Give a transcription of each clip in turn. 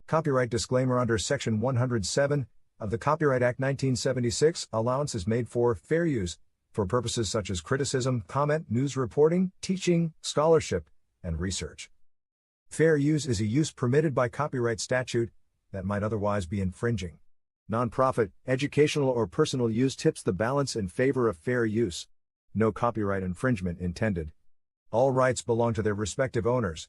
Copyright disclaimer under Section 107 of the Copyright Act 1976, allowance is made for fair use for purposes such as criticism, comment, news reporting, teaching, scholarship, and research. Fair use is a use permitted by copyright statute that might otherwise be infringing. Nonprofit, educational, or personal use tips the balance in favor of fair use. No copyright infringement intended. All rights belong to their respective owners.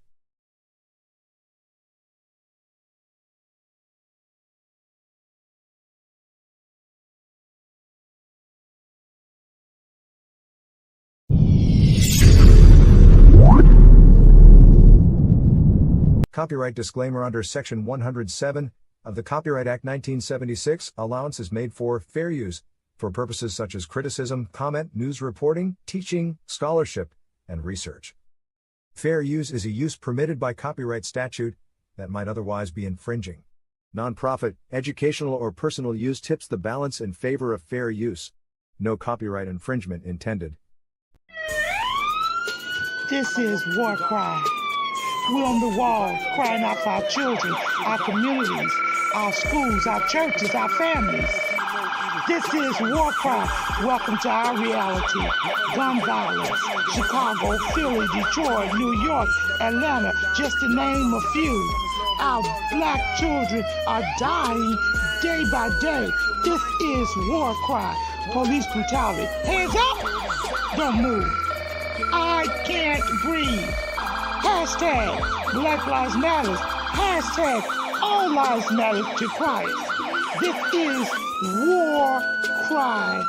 Copyright disclaimer under Section 107 of the Copyright Act 1976, allowance is made for fair use for purposes such as criticism, comment, news reporting, teaching, scholarship, and research. Fair use is a use permitted by copyright statute that might otherwise be infringing. Nonprofit, educational, or personal use tips the balance in favor of fair use. No copyright infringement intended. This is War Cry. We're on the walls crying out for our children, our communities, our schools, our churches, our families. This is War Cry. Welcome to our reality. Gun violence, Chicago, Philly, Detroit, New York, Atlanta, just to name a few. Our black children are dying day by day. This is War Cry. Police brutality. Hands up! Don't move. I can't breathe. Hashtag Black Lives Matter. Hashtag All Lives Matter to Christ. This is War Cry.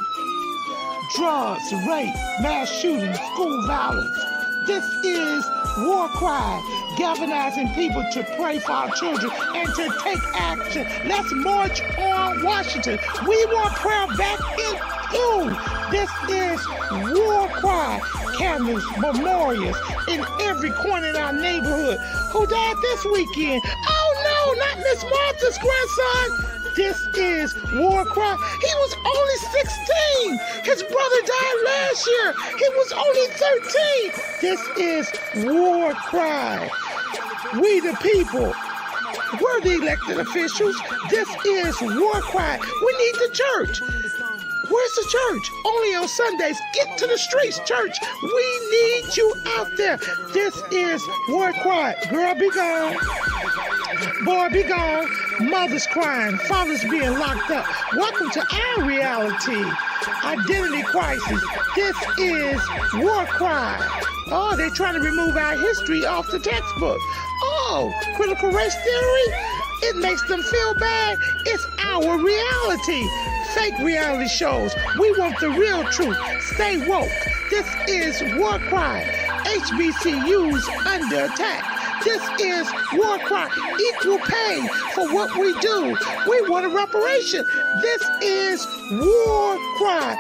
Drugs, rape, mass shootings, school violence. This is War Cry. Galvanizing people to pray for our children and to take action. Let's march on Washington. We want prayer back in school. This is War Cry. Candles, memorials in every corner in our neighborhood. Who died this weekend? Oh no, not Miss Martha's grandson. This is War Cry. He was only 16. His brother died last year. He was only 13. This is War Cry. We the people. We're the elected officials. This is War Cry. We need the church. Where's the church? Only on Sundays. Get to the streets, church. We need you out there. This is War Cry. Girl, be gone. Boy, be gone. Mothers crying. Fathers being locked up. Welcome to our reality. Identity crisis. This is War Cry. Oh, they're trying to remove our history off the textbook. Oh, critical race theory? It makes them feel bad. It's our reality. Fake reality shows. We want the real truth. Stay woke. This is War Cry. HBCUs under attack. This is War Cry. Equal pay for what we do. We want a reparation. This is War Cry.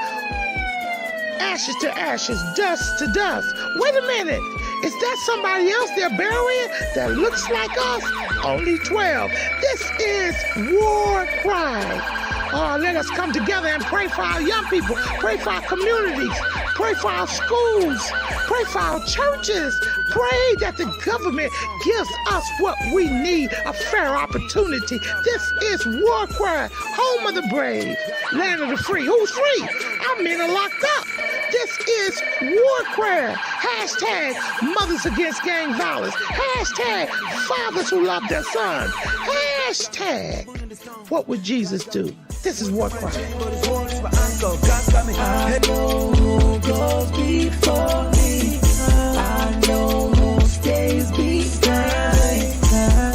Ashes to ashes, dust to dust. Wait a minute. Is that somebody else they're burying that looks like us? Only 12. This is War Cry. Oh, let us come together and pray for our young people, pray for our communities, pray for our schools, pray for our churches, pray that the government gives us what we need, a fair opportunity. This is War Cry, home of the brave, land of the free. Who's free? Our men are locked up. This is War Cry. Hashtag mothers against gang violence. Hashtag fathers who love their sons. Hashtag what would Jesus do? This is War Cry. I know who goes before me. I know who stays behind.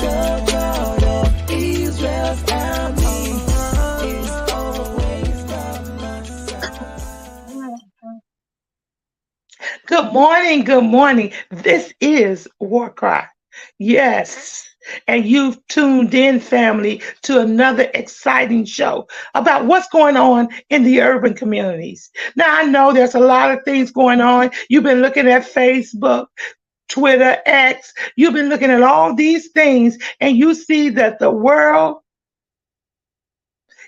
The God of Israel's army is always by my side. Good morning, good morning. This is War Cry. Yes. And you've tuned in, family, to another exciting show about what's going on in the urban communities. Now, I know there's a lot of things going on. You've been looking at Facebook, Twitter, X. You've been looking at all these things, and you see that the world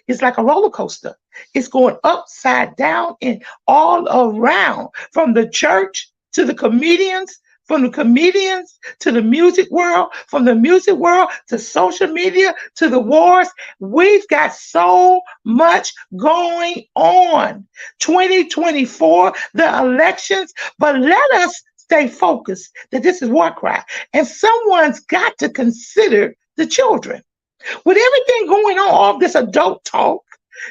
is like a roller coaster. It's going upside down and all around, from the church to the comedians from the comedians to the music world, from the music world to social media to the wars. We've got so much going on. 2024, the elections, but let us stay focused that this is war cry. And someone's got to consider the children. With everything going on, all this adult talk,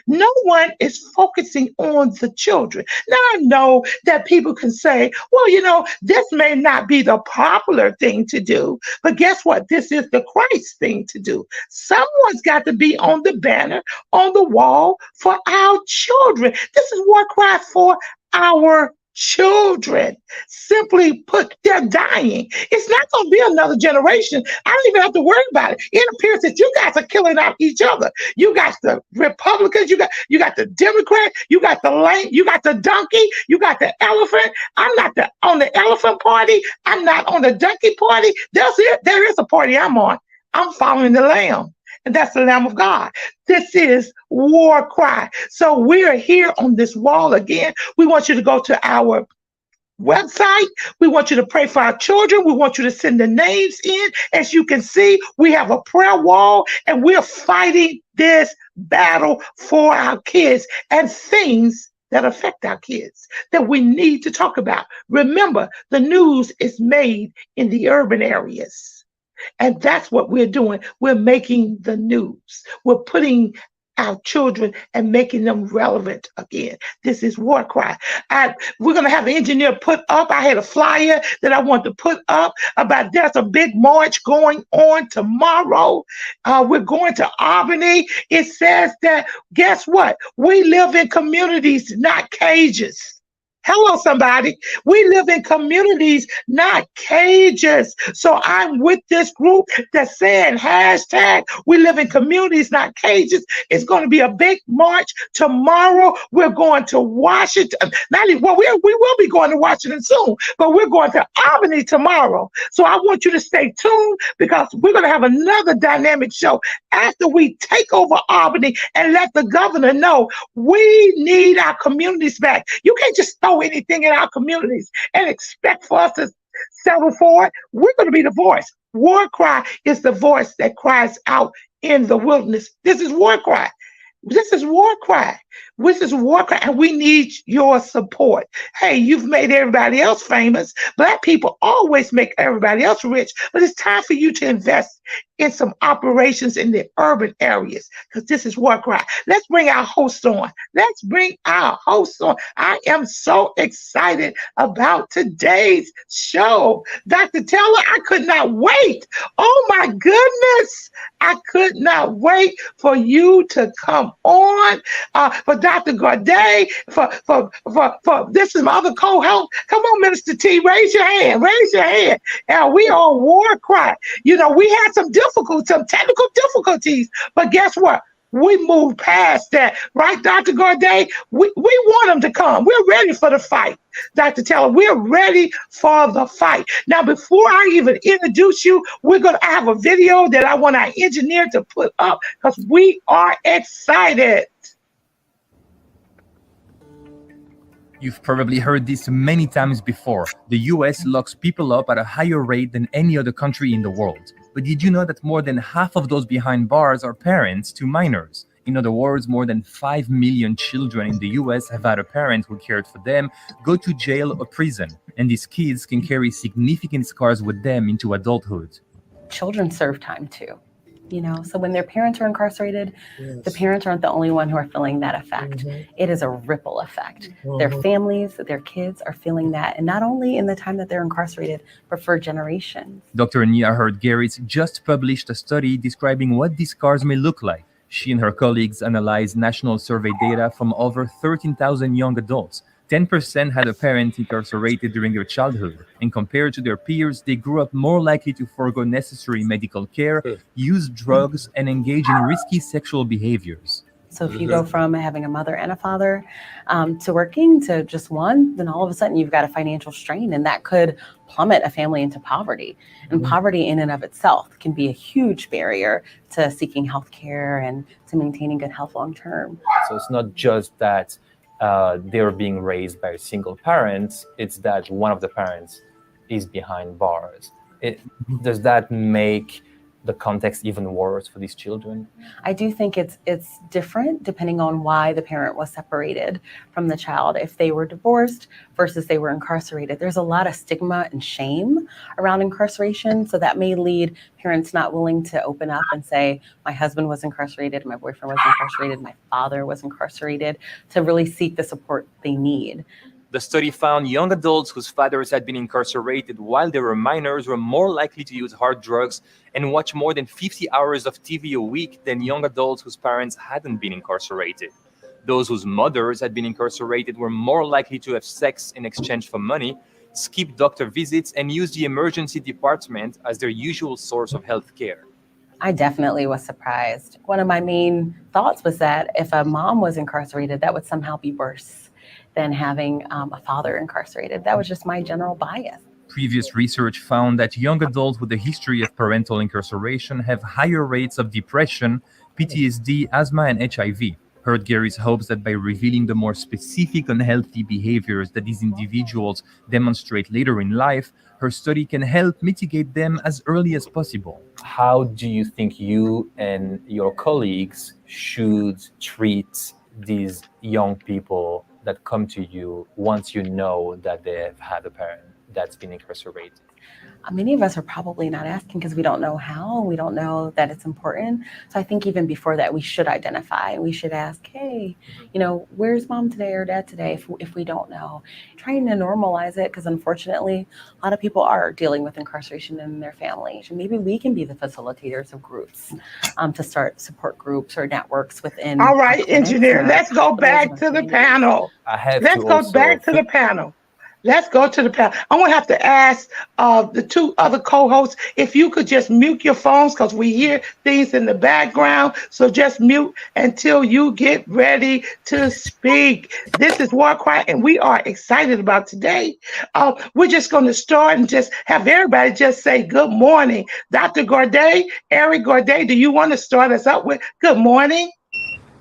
no one is focusing on the children. Now, I know that people can say, well, this may not be the popular thing to do, but guess what? This is the Christ thing to do. Someone's got to be on the banner, on the wall for our children. This is war cry for our children. Simply put, they're dying. It's not going to be another generation. I don't even have to worry about it. It appears that you guys are killing out each other. You got the Republicans, you got the Democrat, you got the lame, you got the donkey, you got the elephant. I'm not on the elephant party. I'm not on the donkey party. There is a party I'm on. I'm following the Lamb. And that's the Lamb of God. This is war cry. So we're here on this wall again. We want you to go to our website. We want you to pray for our children. We want you to send the names in. As you can see, we have a prayer wall and we're fighting this battle for our kids and things that affect our kids that we need to talk about. Remember, the news is made in the urban areas. And that's what we're doing. We're making the news. We're putting our children and making them relevant again. This is war cry. We're going to have the engineer put up. I had a flyer that I want to put up about there's a big march going on tomorrow. We're going to Albany. It says that, guess what? We live in communities, not cages. Hello, somebody. We live in communities, not cages. So I'm with this group that's saying hashtag, we live in communities, not cages. It's going to be a big march tomorrow. We're going to Washington. We will be going to Washington soon, but we're going to Albany tomorrow. So I want you to stay tuned because we're going to have another dynamic show after we take over Albany and let the governor know we need our communities back. You can't just throw anything in our communities and expect for us to settle for it. We're going to be the voice. War cry is the voice that cries out in the wilderness. This is war cry. This is war cry. This is war cry, and we need your support. Hey, you've made everybody else famous. Black people always make everybody else rich, but it's time for you to invest in some operations in the urban areas because this is war cry. Let's bring our host on. I am so excited about today's show. Dr. Taylor, I could not wait. Oh my goodness. I could not wait for you to come on. For Dr. Gorday, for this is my other co-host. Come on, Minister T, raise your hand. And we on war cry. We had some technical difficulties, but guess what? We moved past that, right, Dr. Gorday? We want them to come. We're ready for the fight. Dr. Taylor, we're ready for the fight. Now, before I even introduce you, we're going to have a video that I want our engineer to put up because we are excited. You've probably heard this many times before. The US locks people up at a higher rate than any other country in the world. But did you know that more than half of those behind bars are parents to minors? In other words, more than 5 million children in the US have had a parent who cared for them go to jail or prison. And these kids can carry significant scars with them into adulthood. Children serve time too. So when their parents are incarcerated, yes, the parents aren't the only one who are feeling that effect. Mm-hmm. It is a ripple effect. Mm-hmm. Their families, their kids are feeling that. And not only in the time that they're incarcerated, but for generations. Dr. Nia Hurd-Garrett just published a study describing what these scars may look like. She and her colleagues analyzed national survey data from over 13,000 young adults. 10% had a parent incarcerated during their childhood, and compared to their peers, they grew up more likely to forego necessary medical care, use drugs, and engage in risky sexual behaviors. So if you go from having a mother and a father to working to just one, then all of a sudden you've got a financial strain, and that could plummet a family into poverty. And poverty in and of itself can be a huge barrier to seeking health care and to maintaining good health long term. So it's not just that they're being raised by a single parent, it's that one of the parents is behind bars. Does that make the context even worse for these children? I do think it's different depending on why the parent was separated from the child. If they were divorced versus they were incarcerated, there's a lot of stigma and shame around incarceration. So that may lead parents not willing to open up and say, my husband was incarcerated, my boyfriend was incarcerated, my father was incarcerated, to really seek the support they need. The study found young adults whose fathers had been incarcerated while they were minors were more likely to use hard drugs and watch more than 50 hours of TV a week than young adults whose parents hadn't been incarcerated. Those whose mothers had been incarcerated were more likely to have sex in exchange for money, skip doctor visits, and use the emergency department as their usual source of health care. I definitely was surprised. One of my main thoughts was that if a mom was incarcerated, that would somehow be worse than having a father incarcerated. That was just my general bias. Previous research found that young adults with a history of parental incarceration have higher rates of depression, PTSD, asthma, and HIV. Hurt Gary's hopes that by revealing the more specific unhealthy behaviors that these individuals demonstrate later in life, her study can help mitigate them as early as possible. How do you think you and your colleagues should treat these young people that come to you once you know that they've had a parent that's been incarcerated? Many of us are probably not asking because we don't know how, we don't know that it's important. So I think even before that, we should identify. We should ask, hey, where's mom today or dad today if we don't know? Trying to normalize it, because unfortunately, a lot of people are dealing with incarceration in their families. And maybe we can be the facilitators of groups to start support groups or networks within. All right, engineer, let's go back to the panel. Let's go back to the panel. Let's go to the panel. I'm going to have to ask the two other co-hosts if you could just mute your phones, because we hear things in the background. So just mute until you get ready to speak. This is War Cry, and we are excited about today. We're just going to start and just have everybody just say good morning. Dr. Gorday, Eric Gorday, do you want to start us up with good morning?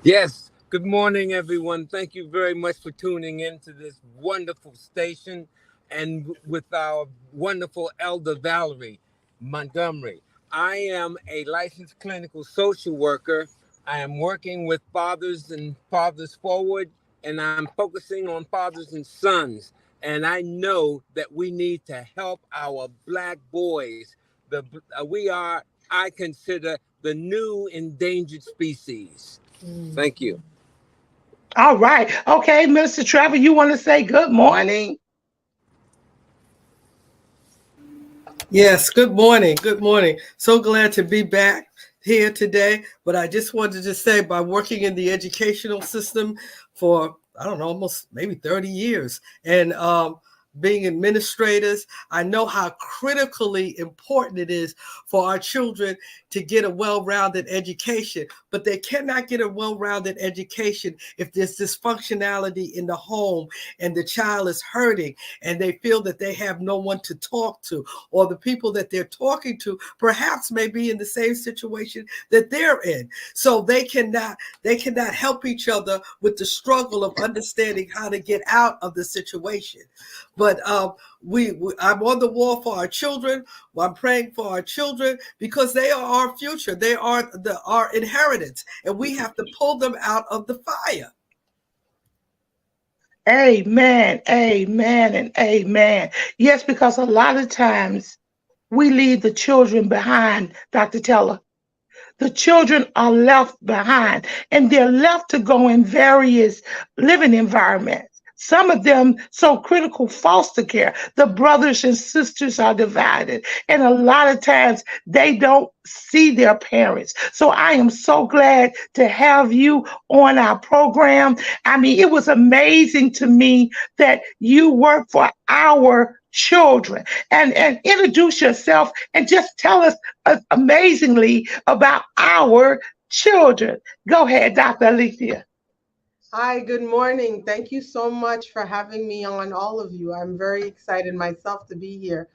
Yes. Good morning, everyone. Thank you very much for tuning in to this wonderful station and with our wonderful elder, Valerie Montgomery. I am a licensed clinical social worker. I am working with fathers and fathers forward, and I'm focusing on fathers and sons. And I know that we need to help our Black boys. We are, I consider, the new endangered species. Thank you. All right. Okay, Mr. Trevor, you want to say good morning? Yes, good morning. Good morning. So glad to be back here today. But I just wanted to say, by working in the educational system for, I don't know, almost maybe 30 years, and being administrators, I know how critically important it is for our children to get a well-rounded education, but they cannot get a well-rounded education if there's dysfunctionality in the home and the child is hurting and they feel that they have no one to talk to, or the people that they're talking to perhaps may be in the same situation that they're in. So they cannot help each other with the struggle of understanding how to get out of the situation. But I'm on the wall for our children. I'm praying for our children because they are our future. They are our inheritance, and we have to pull them out of the fire. Amen, amen, and amen. Yes, because a lot of times we leave the children behind, Dr. Teller. The children are left behind, and they're left to go in various living environments. Some of them so critical foster care. The brothers and sisters are divided, and a lot of times they don't see their parents. So I am so glad to have you on our program. I mean, it was amazing to me that you work for our children, and introduce yourself and just tell us amazingly about our children. Go ahead, Dr. Alicia. Hi, good morning. Thank you so much for having me on, all of you. I'm very excited myself to be here.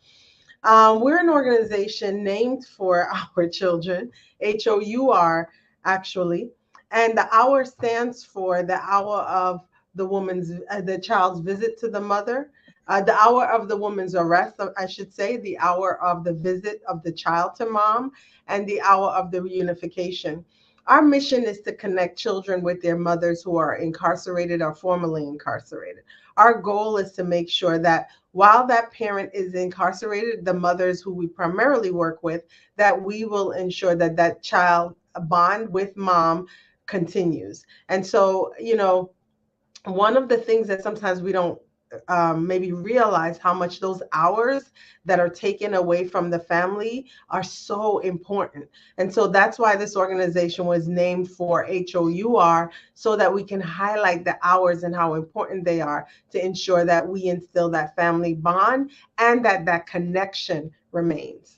We're an organization named for our children, HOUR, actually. And the hour stands for the hour of the child's visit to the mother. The hour of the woman's arrest, I should say, the hour of the visit of the child to mom, and the hour of the reunification. Our mission is to connect children with their mothers who are incarcerated or formerly incarcerated. Our goal is to make sure that while that parent is incarcerated, the mothers who we primarily work with, that we will ensure that that child bond with mom continues. And so, one of the things that sometimes we don't maybe realize how much those hours that are taken away from the family are so important. And so that's why this organization was named for HOUR, so that we can highlight the hours and how important they are to ensure that we instill that family bond and that that connection remains.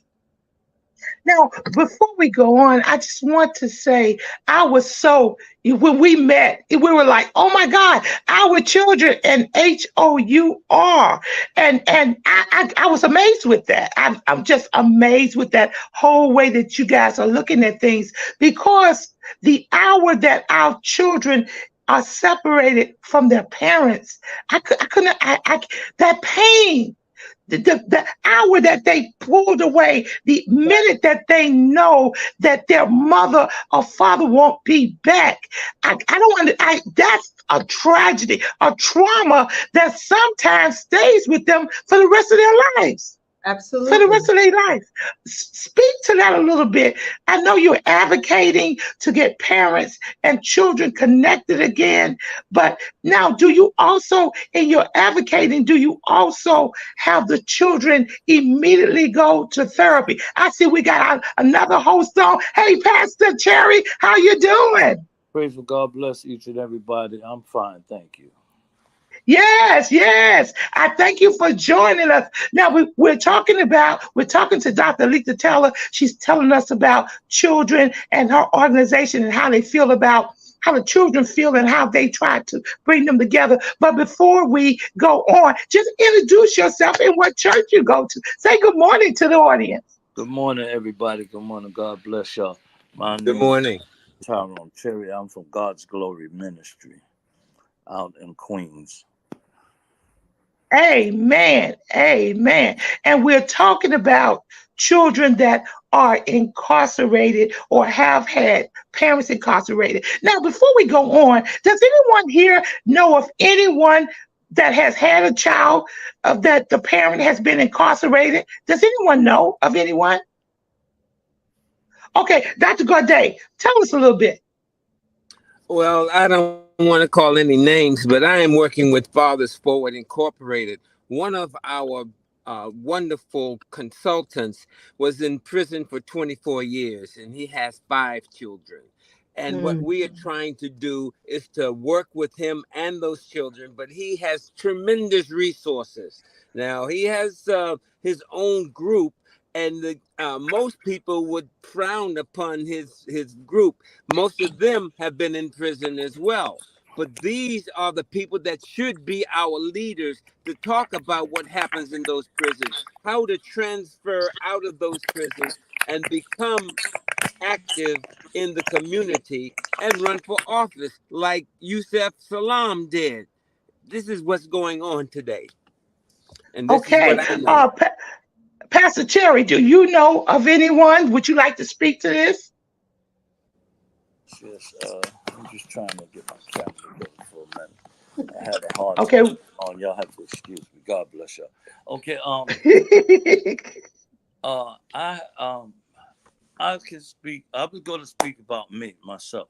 Now, before we go on, I just want to say I was so, when we met, we were like, oh my God, our children and HOUR. And I was amazed with that. I'm just amazed with that whole way that you guys are looking at things, because the hour that our children are separated from their parents, that pain, the hour that they pulled away, the minute that they know that their mother or father won't be back, I don't want to. That's a tragedy, a trauma that sometimes stays with them for the rest of their lives. For the Absolutely. rest of their life. Speak to that a little bit. I know you're advocating to get parents and children connected again, but now do you also, in your advocating, do you also have the children immediately go to therapy? I see we got another host on. Hey, Pastor Cherry, how you doing? Praise for God bless each and everybody. I'm fine, thank you. Yes, yes. I thank you for joining us. Now we're talking to Dr. Lita Taylor. She's telling us about children and her organization and how they feel about how the children feel and how they try to bring them together. But before we go on, just introduce yourself and what church you go to. Say good morning to the audience. Good morning, everybody. Good morning. God bless y'all. My Good name morning. is Tyrone Cherry. I'm from God's Glory Ministry out in Queens. Amen. Amen. And we're talking about children that are incarcerated or have had parents incarcerated. Now, before we go on, does anyone here know of anyone that has had a child that the parent has been incarcerated? Does anyone know of anyone? Okay, Dr. Gaudet, tell us a little bit. Well, I don't want to call any names, but I am working with Fathers Forward Incorporated. One of our wonderful consultants was in prison for 24 years, and he has 5 children. And what we are trying to do is to work with him and those children, but he has tremendous resources. Now, he has his own group, and most people would frown upon his group. Most of them have been in prison as well. But these are the people that should be our leaders to talk about what happens in those prisons, how to transfer out of those prisons and become active in the community and run for office like Yusef Salam did. This is what's going on today. And this is what Okay, I know. Pastor Cherry, do you know of anyone? Would you like to speak to this? Yes, I'm just trying to get my camera together for a minute. I had a hard Okay. time on. Y'all have to excuse me. God bless y'all. Okay. I can speak. I was going to speak about me myself.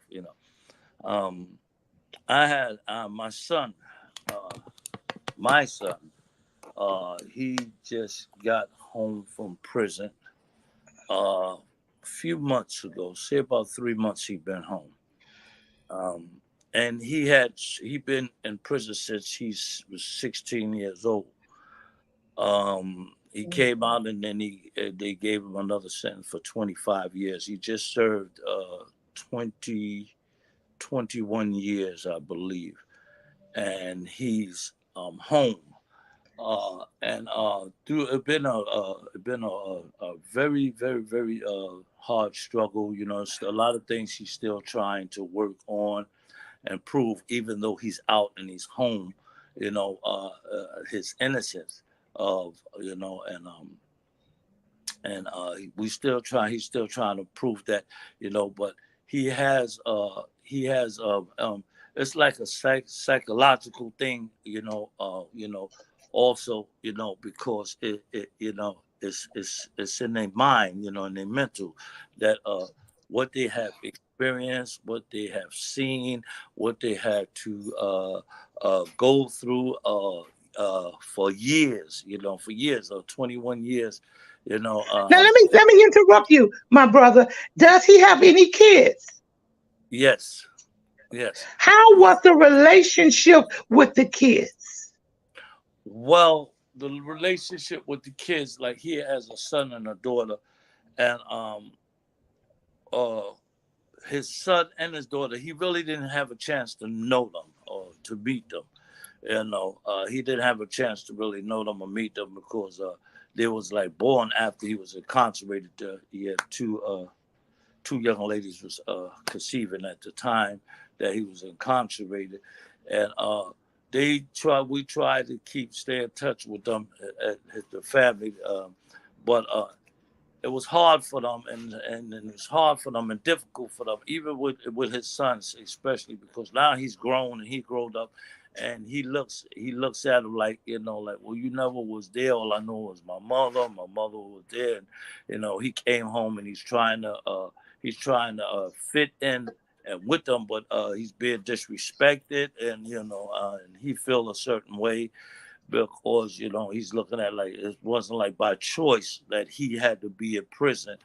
I had my son. He just got home from prison a few months ago. Say about 3 months he'd been home. And he'd been in prison since he was 16 years old. He came out and then they gave him another sentence for 25 years. He just served 21 years, I believe. And he's home. It's been a very, very, very hard struggle. It's a lot of things he's still trying to work on and prove, even though he's out and he's home. his innocence of, we still try. He's still trying to prove that, but he has it's like a psychological thing, also, because it's in their mind, in their mental, that what they have experienced, what they have seen, what they had to go through for years, or 21 years, Now let me interrupt you, my brother. Does he have any kids? Yes. Yes. How was the relationship with the kids? Well, the relationship with the kids, like he has a son and a daughter, and his son and his daughter, he really didn't have a chance to know them or to meet them. He didn't have a chance to really know them or meet them because they was like born after he was incarcerated. He had two young ladies was conceiving at the time that he was incarcerated, and we tried to stay in touch with them at the family, but it was hard for them, and it was hard for them and difficult for them, even with his sons, especially because now he's grown and he grown up, and he looks at him like, well, you never was there. All I know was my mother. My mother was there, and he came home and he's trying to fit in and with them, but he's being disrespected, and and he feel a certain way because he's looking at like it wasn't like by choice that he had to be in prison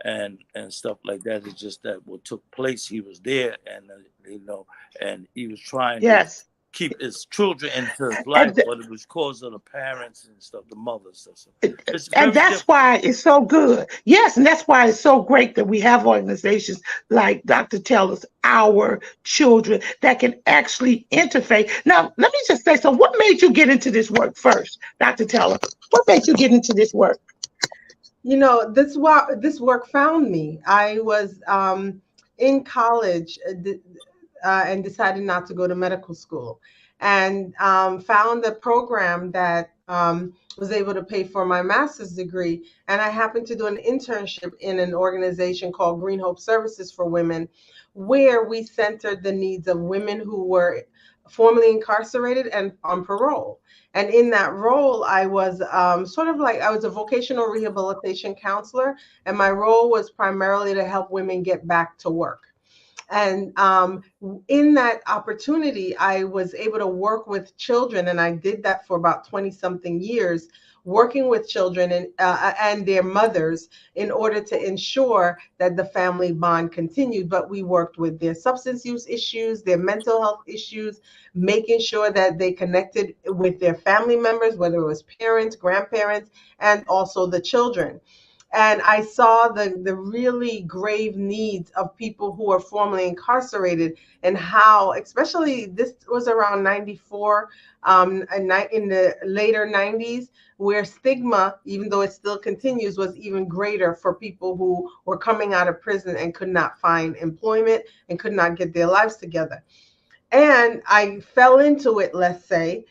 and stuff like that. It's just that what took place. He was there, and and he was trying to keep his children into his life, but it was because of the parents and stuff, the mothers. And that's why it's so good. Yes, and that's why it's so great that we have organizations like Dr. Teller's Our Children that can actually interface. Now, let me just say, so what made you get into this work first, Dr. Teller? What made you get into this work? This work found me. I was in college and decided not to go to medical school, and found a program that was able to pay for my master's degree. And I happened to do an internship in an organization called Green Hope Services for Women, where we centered the needs of women who were formerly incarcerated and on parole. And in that role, I was I was a vocational rehabilitation counselor, and my role was primarily to help women get back to work. And in that opportunity, I was able to work with children, and I did that for about 20 something years, working with children and their mothers in order to ensure that the family bond continued. But we worked with their substance use issues, their mental health issues, making sure that they connected with their family members, whether it was parents, grandparents, and also the children. And I saw the really grave needs of people who are formerly incarcerated, and how, especially this was around 94, and in the later 90s, where stigma, even though it still continues, was even greater for people who were coming out of prison and could not find employment and could not get their lives together. And I fell into it, let's say.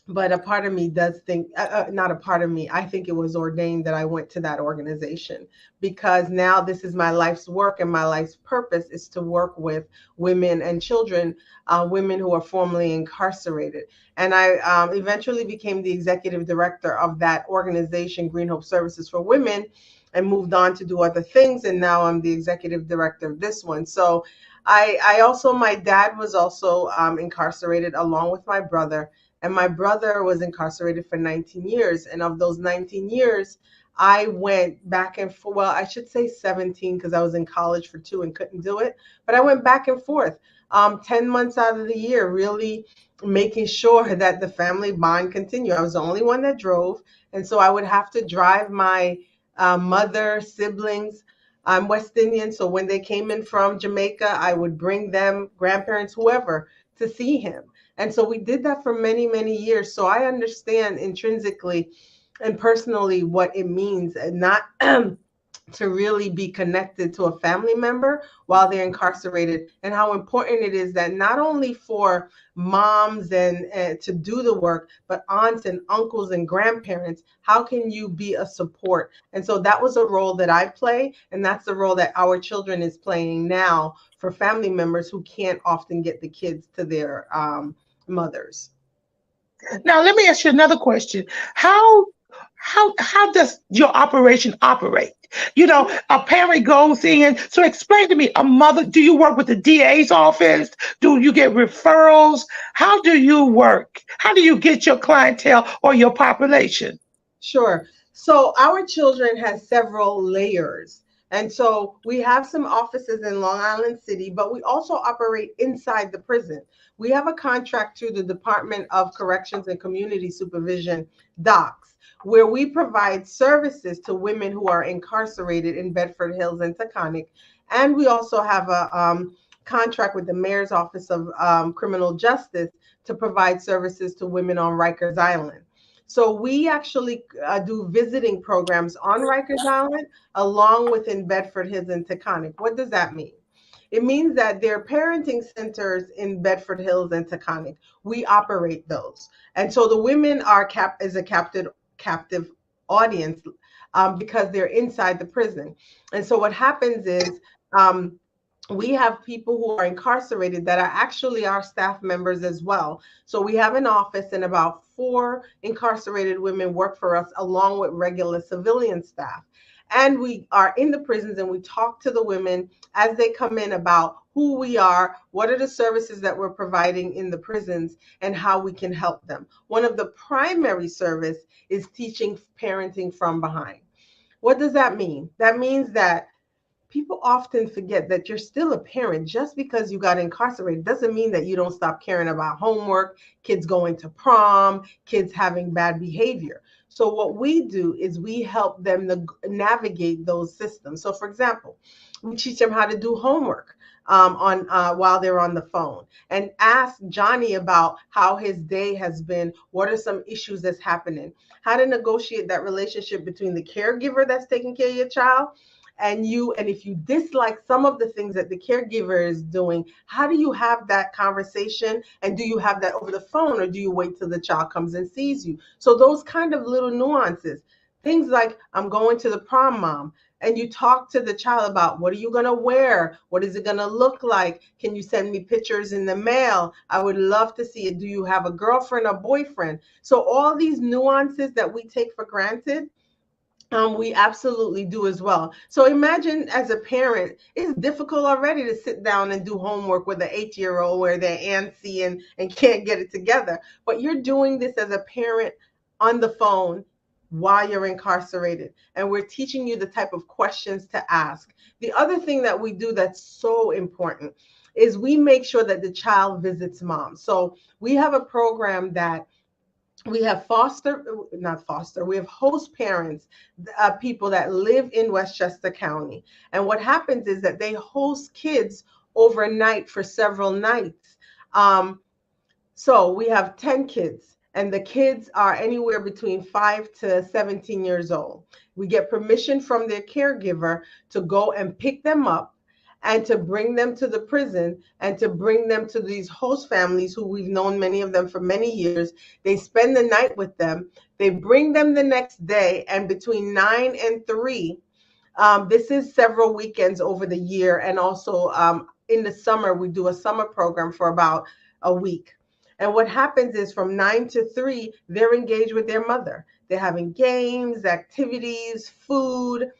But a part of me does think, not a part of me, I think it was ordained that I went to that organization, because now this is my life's work, and my life's purpose is to work with women and children, women who are formerly incarcerated. And I eventually became the executive director of that organization, Green Hope Services for Women, and moved on to do other things. And now I'm the executive director of this one. So I also, my dad was also incarcerated along with my brother. And my brother was incarcerated for 19 years. And of those 19 years, I went back and forth. Well, I should say 17, because I was in college for 2 and couldn't do it. But I went back and forth 10 months out of the year, really making sure that the family bond continued. I was the only one that drove. And so I would have to drive my mother, siblings. I'm West Indian. So when they came in from Jamaica, I would bring them, grandparents, whoever, to see him. And so we did that for many, many years. So I understand intrinsically and personally what it means, and not to really be connected to a family member while they're incarcerated, and how important it is that not only for moms and to do the work, but aunts and uncles and grandparents, how can you be a support? And so that was a role that I play, and that's the role that Our Children is playing now for family members who can't often get the kids to their mothers. Now, let me ask you another question. How does your operation operate? You know, a parent goes in. So explain to me, a mother, do you work with the DA's office? Do you get referrals? How do you work? How do you get your clientele or your population? Sure. So Our Children has several layers. And so we have some offices in Long Island City, but we also operate inside the prison. We have a contract through the Department of Corrections and Community Supervision, DOCS, where we provide services to women who are incarcerated in Bedford Hills and Taconic. And we also have a contract with the Mayor's Office of Criminal Justice to provide services to women on Rikers Island. So we actually do visiting programs on Rikers Island, along with in Bedford Hills and Taconic. What does that mean? It means that there are parenting centers in Bedford Hills and Taconic. We operate those. And so the women are as a captive audience because they're inside the prison. And so what happens is we have people who are incarcerated that are actually our staff members as well. So we have an office, and about 4 incarcerated women work for us along with regular civilian staff. And we are in the prisons and we talk to the women as they come in about who we are, what are the services that we're providing in the prisons, and how we can help them. One of the primary service is teaching parenting from behind. What does that mean? That means that people often forget that you're still a parent. Just because you got incarcerated doesn't mean that you don't stop caring about homework, kids going to prom, kids having bad behavior. So what we do is we help them navigate those systems. So for example, we teach them how to do homework while they're on the phone, and ask Johnny about how his day has been, what are some issues that's happening, how to negotiate that relationship between the caregiver that's taking care of your child and you. And if you dislike some of the things that the caregiver is doing, how do you have that conversation? And do you have that over the phone, or do you wait till the child comes and sees you? So those kind of little nuances, things like, I'm going to the prom, Mom. And you talk to the child about, what are you going to wear? What is it going to look like? Can you send me pictures in the mail? I would love to see it. Do you have a girlfriend or boyfriend? So all these nuances that we take for granted, we absolutely do as well. So imagine, as a parent, it's difficult already to sit down and do homework with an 8-year-old where they're antsy and can't get it together. But you're doing this as a parent on the phone while you're incarcerated. And we're teaching you the type of questions to ask. The other thing that we do that's so important is we make sure that the child visits mom. So we have a program that we have we have host parents, people that live in Westchester County. And what happens is that they host kids overnight for several nights. So we have 10 kids, and the kids are anywhere between 5 to 17 years old. We get permission from their caregiver to go and pick them up and to bring them to the prison and to bring them to these host families who we've known many of them for many years. They spend the night with them. They bring them the next day, and between 9 and 3, this is several weekends over the year. And also in the summer, we do a summer program for about a week. And what happens is from 9 to 3, they're engaged with their mother. They're having games, activities, food,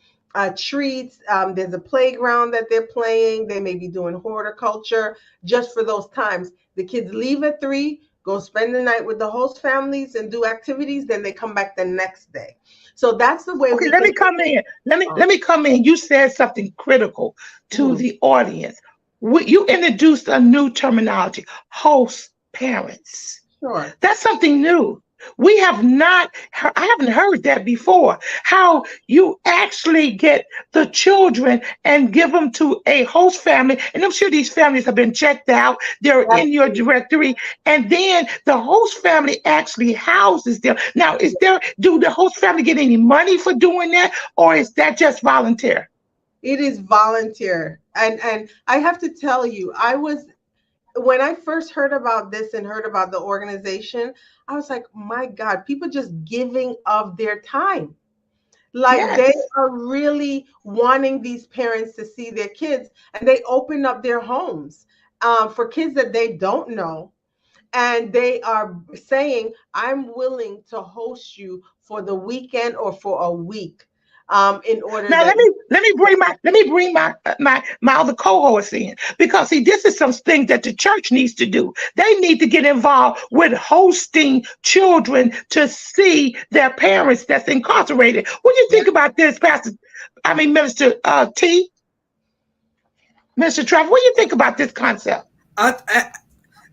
treats. There's a playground that they're playing. They may be doing horticulture just for those times. The kids leave at 3, go spend the night with the host families and do activities. Then they come back the next day. So that's the way. Okay, let me come in. Let me come in. You said something critical to the audience. You introduced a new terminology, host parents. Sure. That's something new. We have not, I haven't heard that before. How you actually get the children and give them to a host family. And I'm sure these families have been checked out. They're in your directory. And then the host family actually houses them. Now, do the host family get any money for doing that? Or is that just volunteer? It is volunteer. And I have to tell you, when I first heard about this and heard about the organization, I was like, my God, people just giving of their time. Like they are really wanting these parents to see their kids, and they open up their homes for kids that they don't know. And they are saying, I'm willing to host you for the weekend or for a week. In order Now that let me bring my other co-hosts in, because see, this is some things that the church needs to do. They need to get involved with hosting children to see their parents that's incarcerated. What do you think about this, Minister T? Mr. Trevor, what do you think about this concept?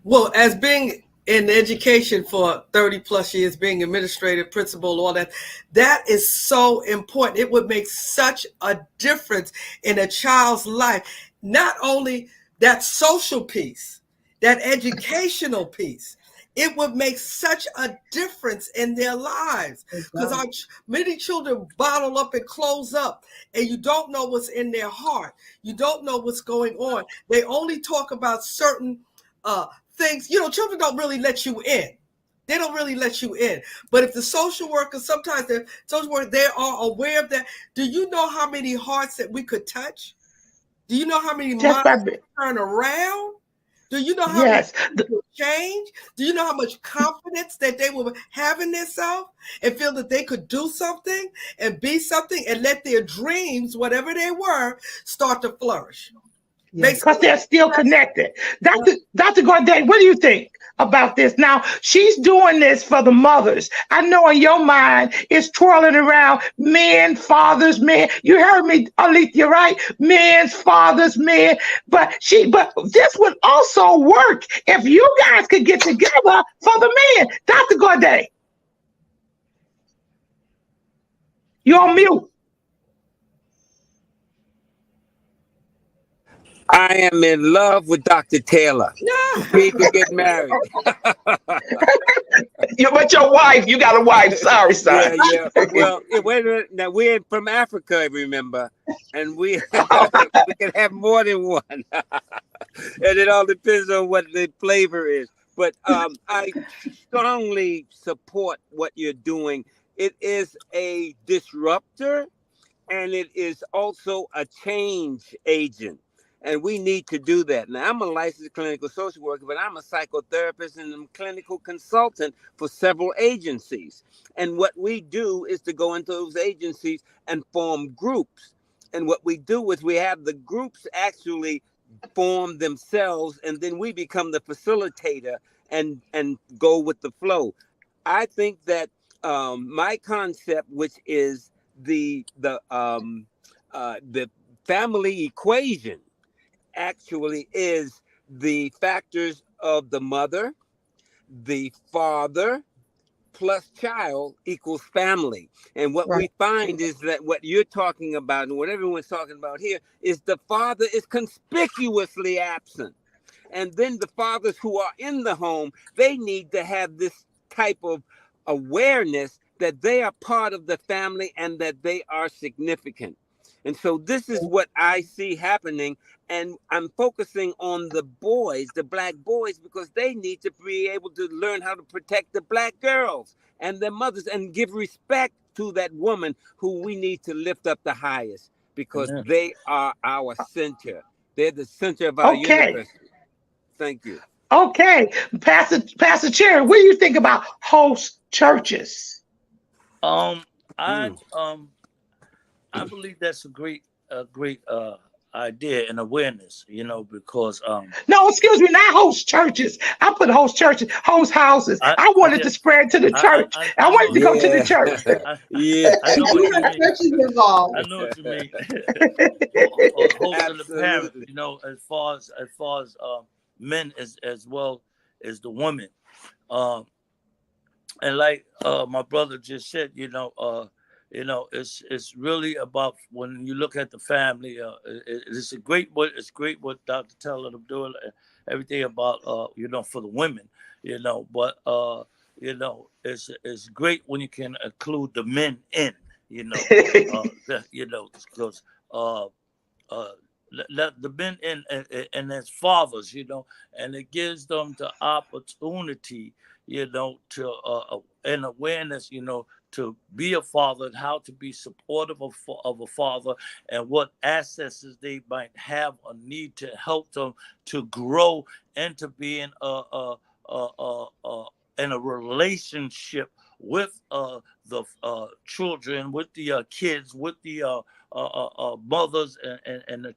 Well, as being in education for 30 plus years, being administrative, principal, all that, that is so important. It would make such a difference in a child's life. Not only that social piece, that educational piece, it would make such a difference in their lives, because many children bottle up and close up, and you don't know what's in their heart. You don't know what's going on. They only talk about certain things. Children don't really let you in. They don't really let you in. But if the social workers, sometimes the social workers, they are aware of that. Do you know how many hearts that we could touch? Do you know how many minds we turn around? Do you know how many people change? Do you know how much confidence that they will have in themselves and feel that they could do something and be something and let their dreams, whatever they were, start to flourish? Because they're still connected. Dr. Gordon, what do you think about this? Now, she's doing this for the mothers. I know in your mind it's twirling around men, fathers, men. You heard me, Alethea, right? Men's, fathers, men. But this would also work if you guys could get together for the men. Dr. Gordon, you're on mute. I am in love with Dr. Taylor. We could get married. But your wife, you got a wife. Sorry, son. Yeah. Well, wait a minute. Now, we're from Africa, remember? And we can have more than one. And it all depends on what the flavor is. But I strongly support what you're doing. It is a disruptor, and it is also a change agent. And we need to do that. Now, I'm a licensed clinical social worker, but I'm a psychotherapist and I'm a clinical consultant for several agencies. And what we do is to go into those agencies and form groups. And what we do is we have the groups actually form themselves, and then we become the facilitator and go with the flow. I think that my concept, which is the family equation, actually is the factors of the mother, the father, plus child equals family. And what we find is that what you're talking about and what everyone's talking about here is the father is conspicuously absent. And then the fathers who are in the home, they need to have this type of awareness that they are part of the family and that they are significant. And so this is what I see happening. And I'm focusing on the boys, the Black boys, because they need to be able to learn how to protect the Black girls and their mothers and give respect to that woman who we need to lift up the highest, because they are our center. They're the center of our universe. Thank you. Okay. Pastor Cherry, what do you think about host churches? I believe that's a great idea and awareness, because no, excuse me, not host churches. I put host churches, host houses. I wanted to spread to the church. I wanted to go to the church. I know what you mean. Churches involved. I know what you mean. Hosting the parents, as far as men as well as the women. and like my brother just said, it's really about when you look at the family. It's a great what it's great what Dr. Teller is doing, everything about for the women, but it's great when you can include the men in, because uh, let the men in and as fathers, and it gives them the opportunity, to and awareness, to be a father and how to be supportive of a father and what assets they might have or need to help them to grow into being in a relationship with the children, with the kids, with the mothers and the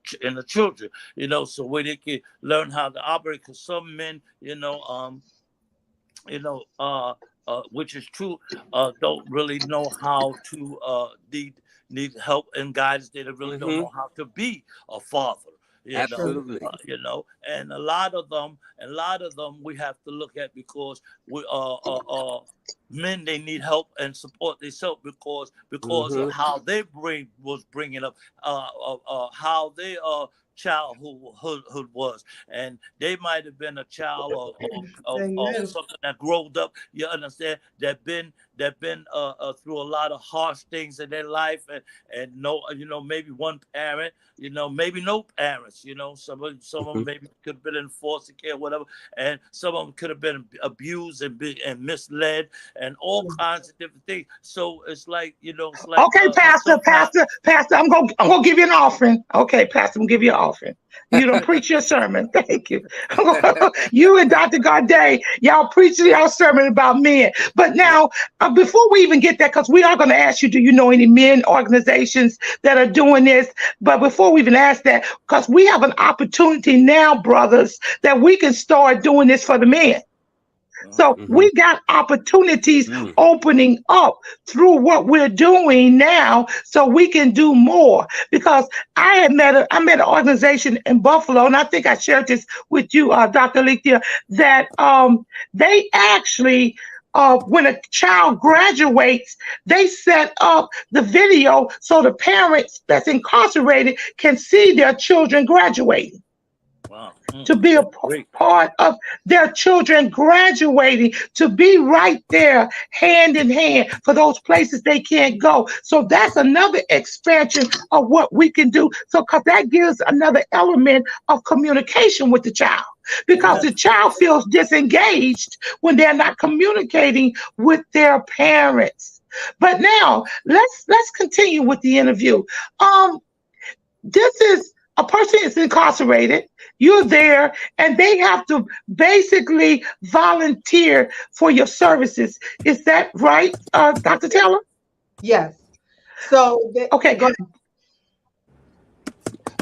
children, so where they can learn how to operate. Because some men, which is true, don't really know how to need help and guidance. They really don't know how to be a father. Absolutely. And a lot of them we have to look at, because we men, they need help and support themselves because of how they was bringing up, how they childhood was, and they might have been a child of something that growed up. You understand, that been through a lot of harsh things in their life, and no, maybe one parent, maybe no parents. Some of them maybe could have been in foster care, whatever, and some of them could have been abused and misled and all kinds of different things. So it's like, it's like, okay, Pastor, I'm gonna give you an offering. Okay, Pastor, I'm gonna give you an offering. You don't preach your sermon. Thank you. You and Dr. Garday, y'all preach your sermon about men. But now, before we even get that, because we are going to ask you, do you know any men organizations that are doing this? But before we even ask that, because we have an opportunity now, brothers, that we can start doing this for the men. So we got opportunities opening up through what we're doing now, so we can do more. Because I met an organization in Buffalo, and I think I shared this with you, Dr. Lethea, that they actually, when a child graduates, they set up the video so the parents that's incarcerated can see their children graduating. Wow. To be a part of their children graduating, to be right there hand in hand for those places they can't go. So that's another expansion of what we can do. So, because that gives another element of communication with the child, because the child feels disengaged when they're not communicating with their parents. But now let's continue with the interview. This is a person is incarcerated. You're there, and they have to basically volunteer for your services. Is that right, Dr. Taylor? Yes. So, okay.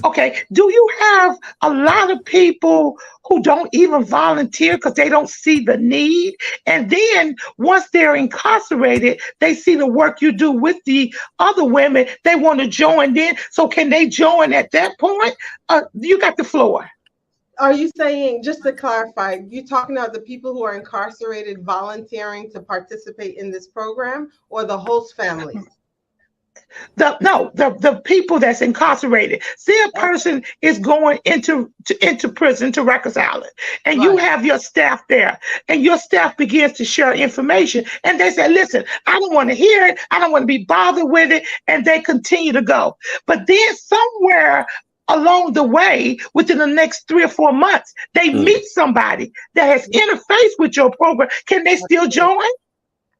Okay. Do you have a lot of people who don't even volunteer because they don't see the need? And then once they're incarcerated, they see the work you do with the other women. They want to join in. So can they join at that point? You got the floor. Are you saying, just to clarify, you talking about the people who are incarcerated volunteering to participate in this program, or the host families? The people that's incarcerated. See, a person is going into prison, to Rikers Island, and you have your staff there, and your staff begins to share information, and they say, listen, I don't want to hear it, I don't want to be bothered with it, and they continue to go. But then somewhere along the way, within the next 3 or 4 months, they meet somebody that has interfaced with your program. Can they still join?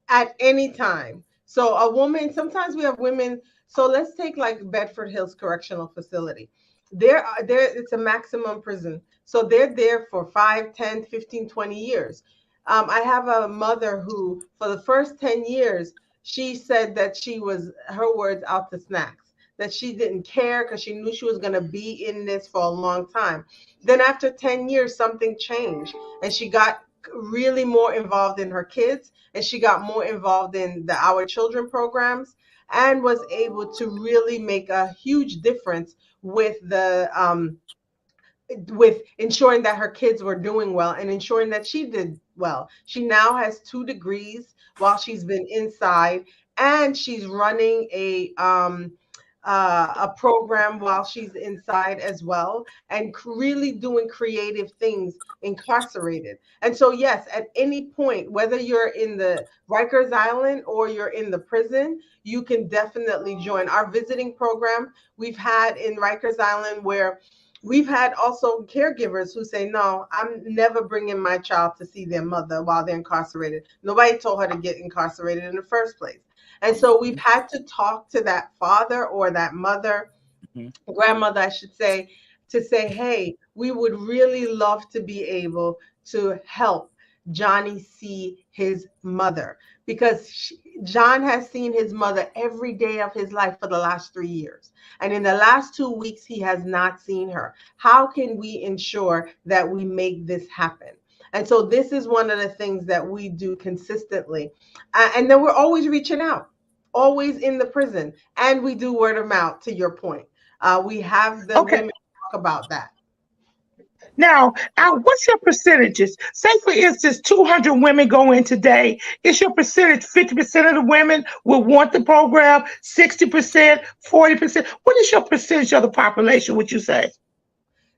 At any time. So a woman, sometimes we have women. So let's take like Bedford Hills Correctional Facility. There, it's a maximum prison. So they're there for 5, 10, 15, 20 years. I have a mother who, for the first 10 years, she said that she was, her words, out to snacks, that she didn't care because she knew she was going to be in this for a long time. Then after 10 years, something changed, and she got really more involved in her kids, and she got more involved in the Our Children programs, and was able to really make a huge difference with the with ensuring that her kids were doing well, and ensuring that she did well. She now has 2 degrees while she's been inside, and she's running a program while she's inside as well, and really doing creative things incarcerated. And so, yes, at any point, whether you're in the Rikers Island or you're in the prison, you can definitely join our visiting program. We've had in Rikers Island where we've had also caregivers who say, no, I'm never bringing my child to see their mother while they're incarcerated. Nobody told her to get incarcerated in the first place. And so we've had to talk to that father or that mother, grandmother, I should say, to say, hey, we would really love to be able to help Johnny see his mother, because John has seen his mother every day of his life for the last 3 years. And in the last 2 weeks, he has not seen her. How can we ensure that we make this happen? And so this is one of the things that we do consistently. And then we're always reaching out, always in the prison. And we do word of mouth, to your point. We have the women talk about that. Now, Al, what's your percentages? Say, for instance, 200 women go in today. Is your percentage 50% of the women will want the program, 60%, 40%? What is your percentage of the population, would you say?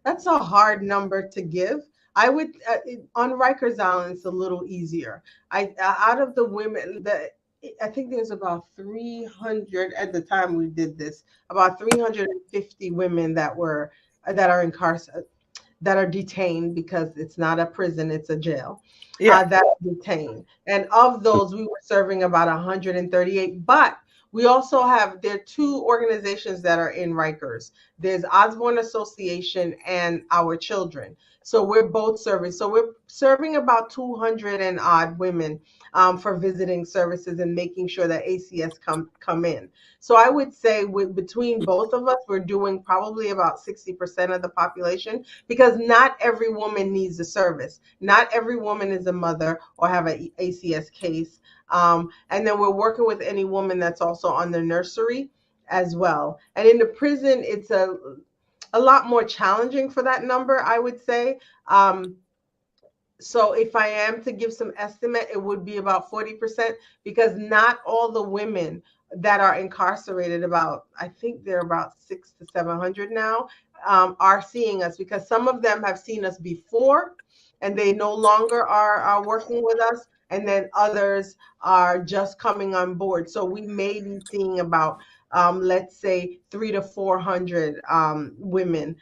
That's a hard number to give. I would, on Rikers Island, it's a little easier. Out of the women, I think there's about 300 at the time we did this, about 350 women that are incarcerated, that are detained, because it's not a prison, it's a jail. That are detained. And of those, we were serving about 138. But we also have, there are 2 organizations that are in Rikers. There's Osborne Association and Our Children. So we're both serving. So we're serving about 200 and odd women for visiting services and making sure that ACS come in. So I would say between both of us, we're doing probably about 60% of the population, because not every woman needs a service. Not every woman is a mother or have an ACS case. And then we're working with any woman that's also on the nursery as well. And in the prison, it's a lot more challenging for that number, I would say. So if I am to give some estimate, it would be about 40%, because not all the women that are incarcerated, I think they're about 600 to 700 now, are seeing us, because some of them have seen us before and they no longer are working with us. And then others are just coming on board. So we may be seeing about, let's say, 300 to 400 women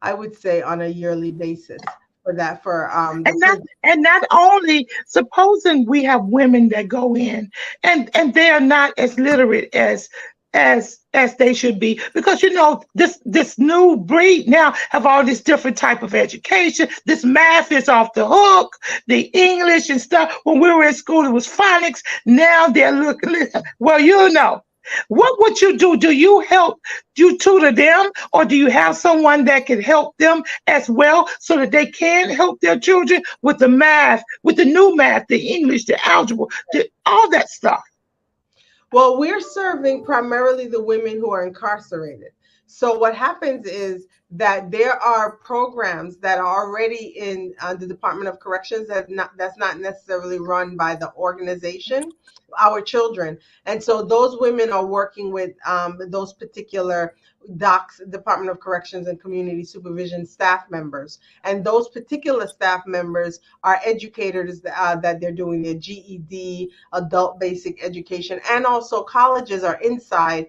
I would say on a yearly basis for that. And not only, supposing we have women that go in and they are not as literate as they should be, because this new breed now have all this different type of education. This math is off the hook, the English and stuff. When we were in school, it was phonics. Now they're looking, well, what would you do? Do you tutor them, or do you have someone that can help them as well, so that they can help their children with the math, with the new math, the English, the algebra, all that stuff? Well, we're serving primarily the women who are incarcerated. So what happens is that there are programs that are already in the Department of Corrections that's not necessarily run by the organization, Our Children. And so those women are working with those particular Department of Corrections and Community Supervision staff members. And those particular staff members are educators that they're doing their GED, adult basic education, and also colleges are inside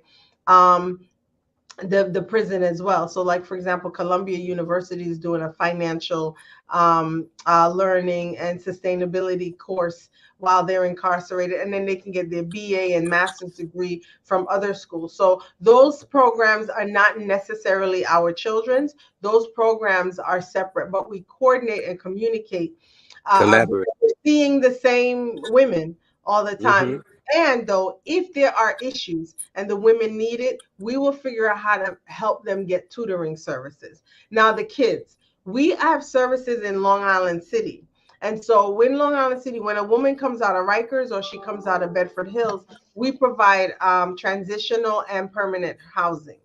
the prison as well. So like, for example, Columbia University is doing a financial learning and sustainability course while they're incarcerated, and then they can get their BA and master's degree from other schools. So those programs are not necessarily Our Children's. Those programs are separate, but we coordinate and communicate, collaborate, seeing the same women all the time. And though, if there are issues and the women need it, we will figure out how to help them get tutoring services. Now, the kids, we have services in Long Island City. And so in Long Island City, when a woman comes out of Rikers or she comes out of Bedford Hills, we provide transitional and permanent housing.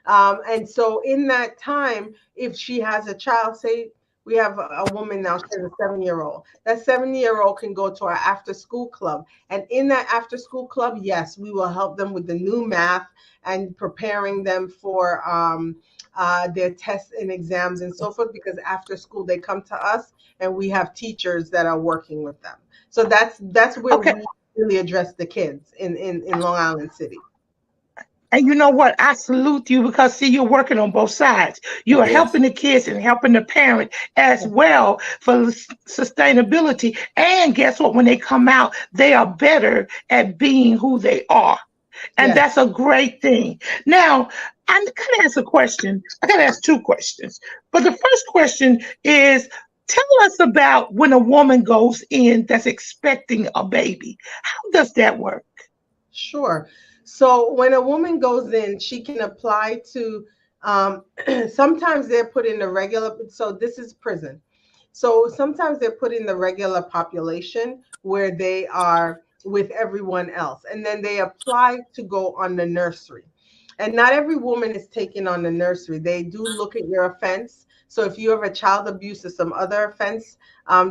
And so in that time, if she has a child, say We have a woman now, she has a 7-year-old. That 7-year-old can go to our after school club. And in that after school club, yes, we will help them with the new math and preparing them for their tests and exams and so forth, because after school they come to us and we have teachers that are working with them. So that's where we really address the kids in Long Island City. And you know what? I salute you because, see, you're working on both sides. You are helping the kids and helping the parent as well for sustainability. And guess what? When they come out, they are better at being who they are. And that's a great thing. Now, I'm going to ask a question. I got to ask two questions. But the first question is, tell us about when a woman goes in that's expecting a baby. How does that work? Sure. So when a woman goes in, she can apply to, sometimes they're put in the regular, so this is prison. So sometimes they're put in the regular population where they are with everyone else. And then they apply to go on the nursery. And not every woman is taken on the nursery. They do look at your offense. So if you have a child abuse or some other offense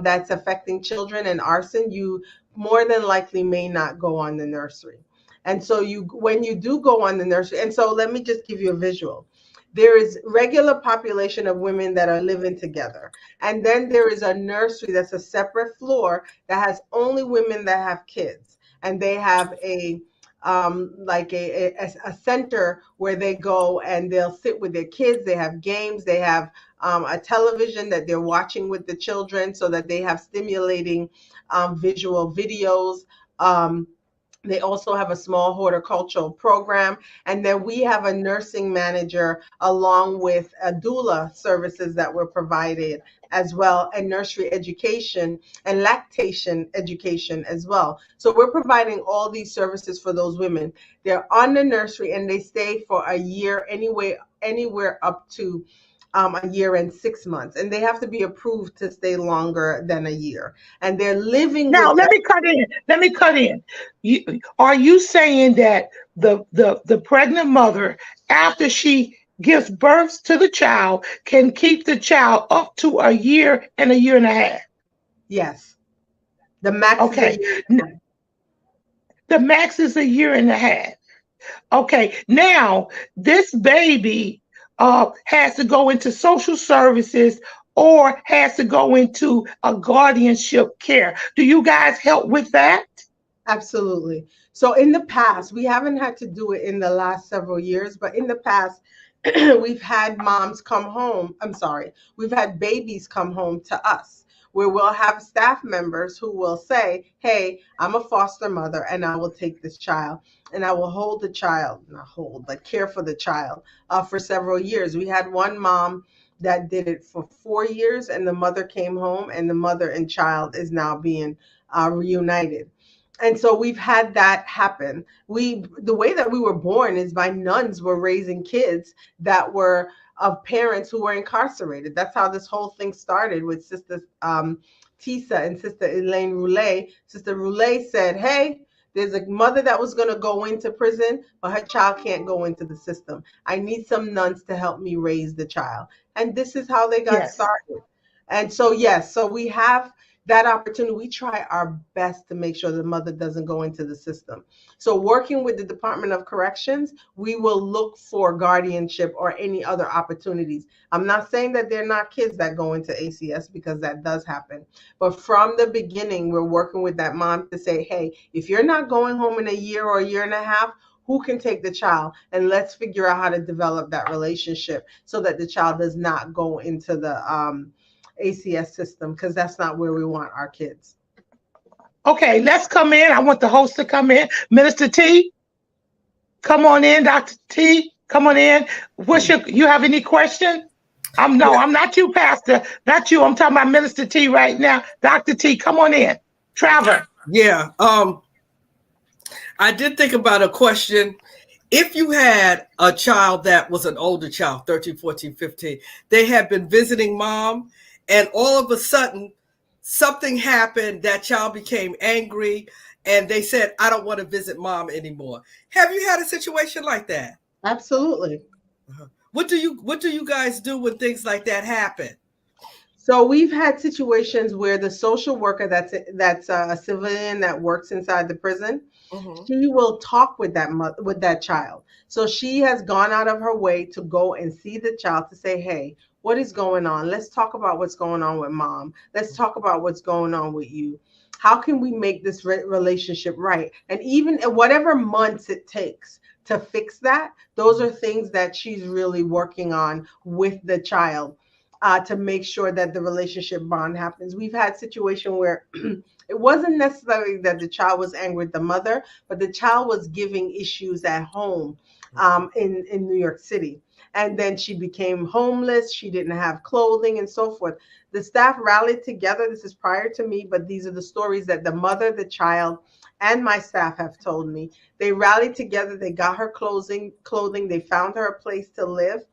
that's affecting children and arson, you more than likely may not go on the nursery. And so when you do go on the nursery, and so let me just give you a visual. There is regular population of women that are living together. And then there is a nursery that's a separate floor that has only women that have kids. And they have a center where they go and they'll sit with their kids. They have games. They have a television that they're watching with the children so that they have stimulating visual videos. They also have a small horticultural program. And then we have a nursing manager along with a doula services that were provided as well, and nursery education and lactation education as well. So we're providing all these services for those women. They're on the nursery and they stay for a year anywhere up to a year and 6 months, and they have to be approved to stay longer than a year. And they're living. Now, let me cut in. Are you saying that the pregnant mother, after she gives birth to the child, can keep the child up to a year and a half? Yes. The max. Okay. The max is a year and a half. Okay. Now, this baby has to go into social services or has to go into a guardianship care. Do you guys help with that? Absolutely. So in the past, we haven't had to do it in the last several years, but in the past, we've had moms come home. We've had babies come home to us, where we'll have staff members who will say, hey, I'm a foster mother and I will take this child and I will hold the child, care for the child for several years. We had one mom that did it for 4 years and the mother came home and the mother and child is now being reunited. And so we've had that happen. The way that we were born is by nuns were raising kids that were of parents who were incarcerated. That's how this whole thing started with Sister Tisa and Sister Elaine Roulet. Sister Roulet said, hey, there's a mother that was going to go into prison, but her child can't go into the system. I need some nuns to help me raise the child. And this is how they got started. And so, so we have that opportunity. We try our best to make sure the mother doesn't go into the system. So working with the Department of Corrections, we will look for guardianship or any other opportunities. I'm not saying that they're not kids that go into ACS, because that does happen. But from the beginning, we're working with that mom to say, hey, if you're not going home in a year or a year and a half, who can take the child? And let's figure out how to develop that relationship so that the child does not go into the ACS system, because that's not where we want our kids. Okay, let's come in. I want the host to come in. Minister T, come on in. Dr. T, come on in. You have any question? I'm not you, Pastor. Not you. I'm talking about Minister T right now. Dr. T, come on in. Trevor. Yeah. I did think about a question. If you had a child that was an older child, 13, 14, 15, they had been visiting mom, and all of a sudden, something happened, that child became angry, and they said, I don't want to visit mom anymore. Have you had a situation like that? Absolutely. What do you guys do when things like that happen? So we've had situations where the social worker that's a civilian that works inside the prison, she will talk with with that child. So she has gone out of her way to go and see the child to say, "Hey, what is going on? Let's talk about what's going on with mom. Let's talk about what's going on with you. How can we make this relationship right?" And even at whatever months it takes to fix that, those are things that she's really working on with the child, to make sure that the relationship bond happens. We've had situation where it wasn't necessarily that the child was angry with the mother, but the child was giving issues at home, in New York City. And then she became homeless. She didn't have clothing and so forth. The staff rallied together. This is prior to me, but these are the stories that the mother, the child, and my staff have told me. They rallied together. They got her clothing. They found her a place to live.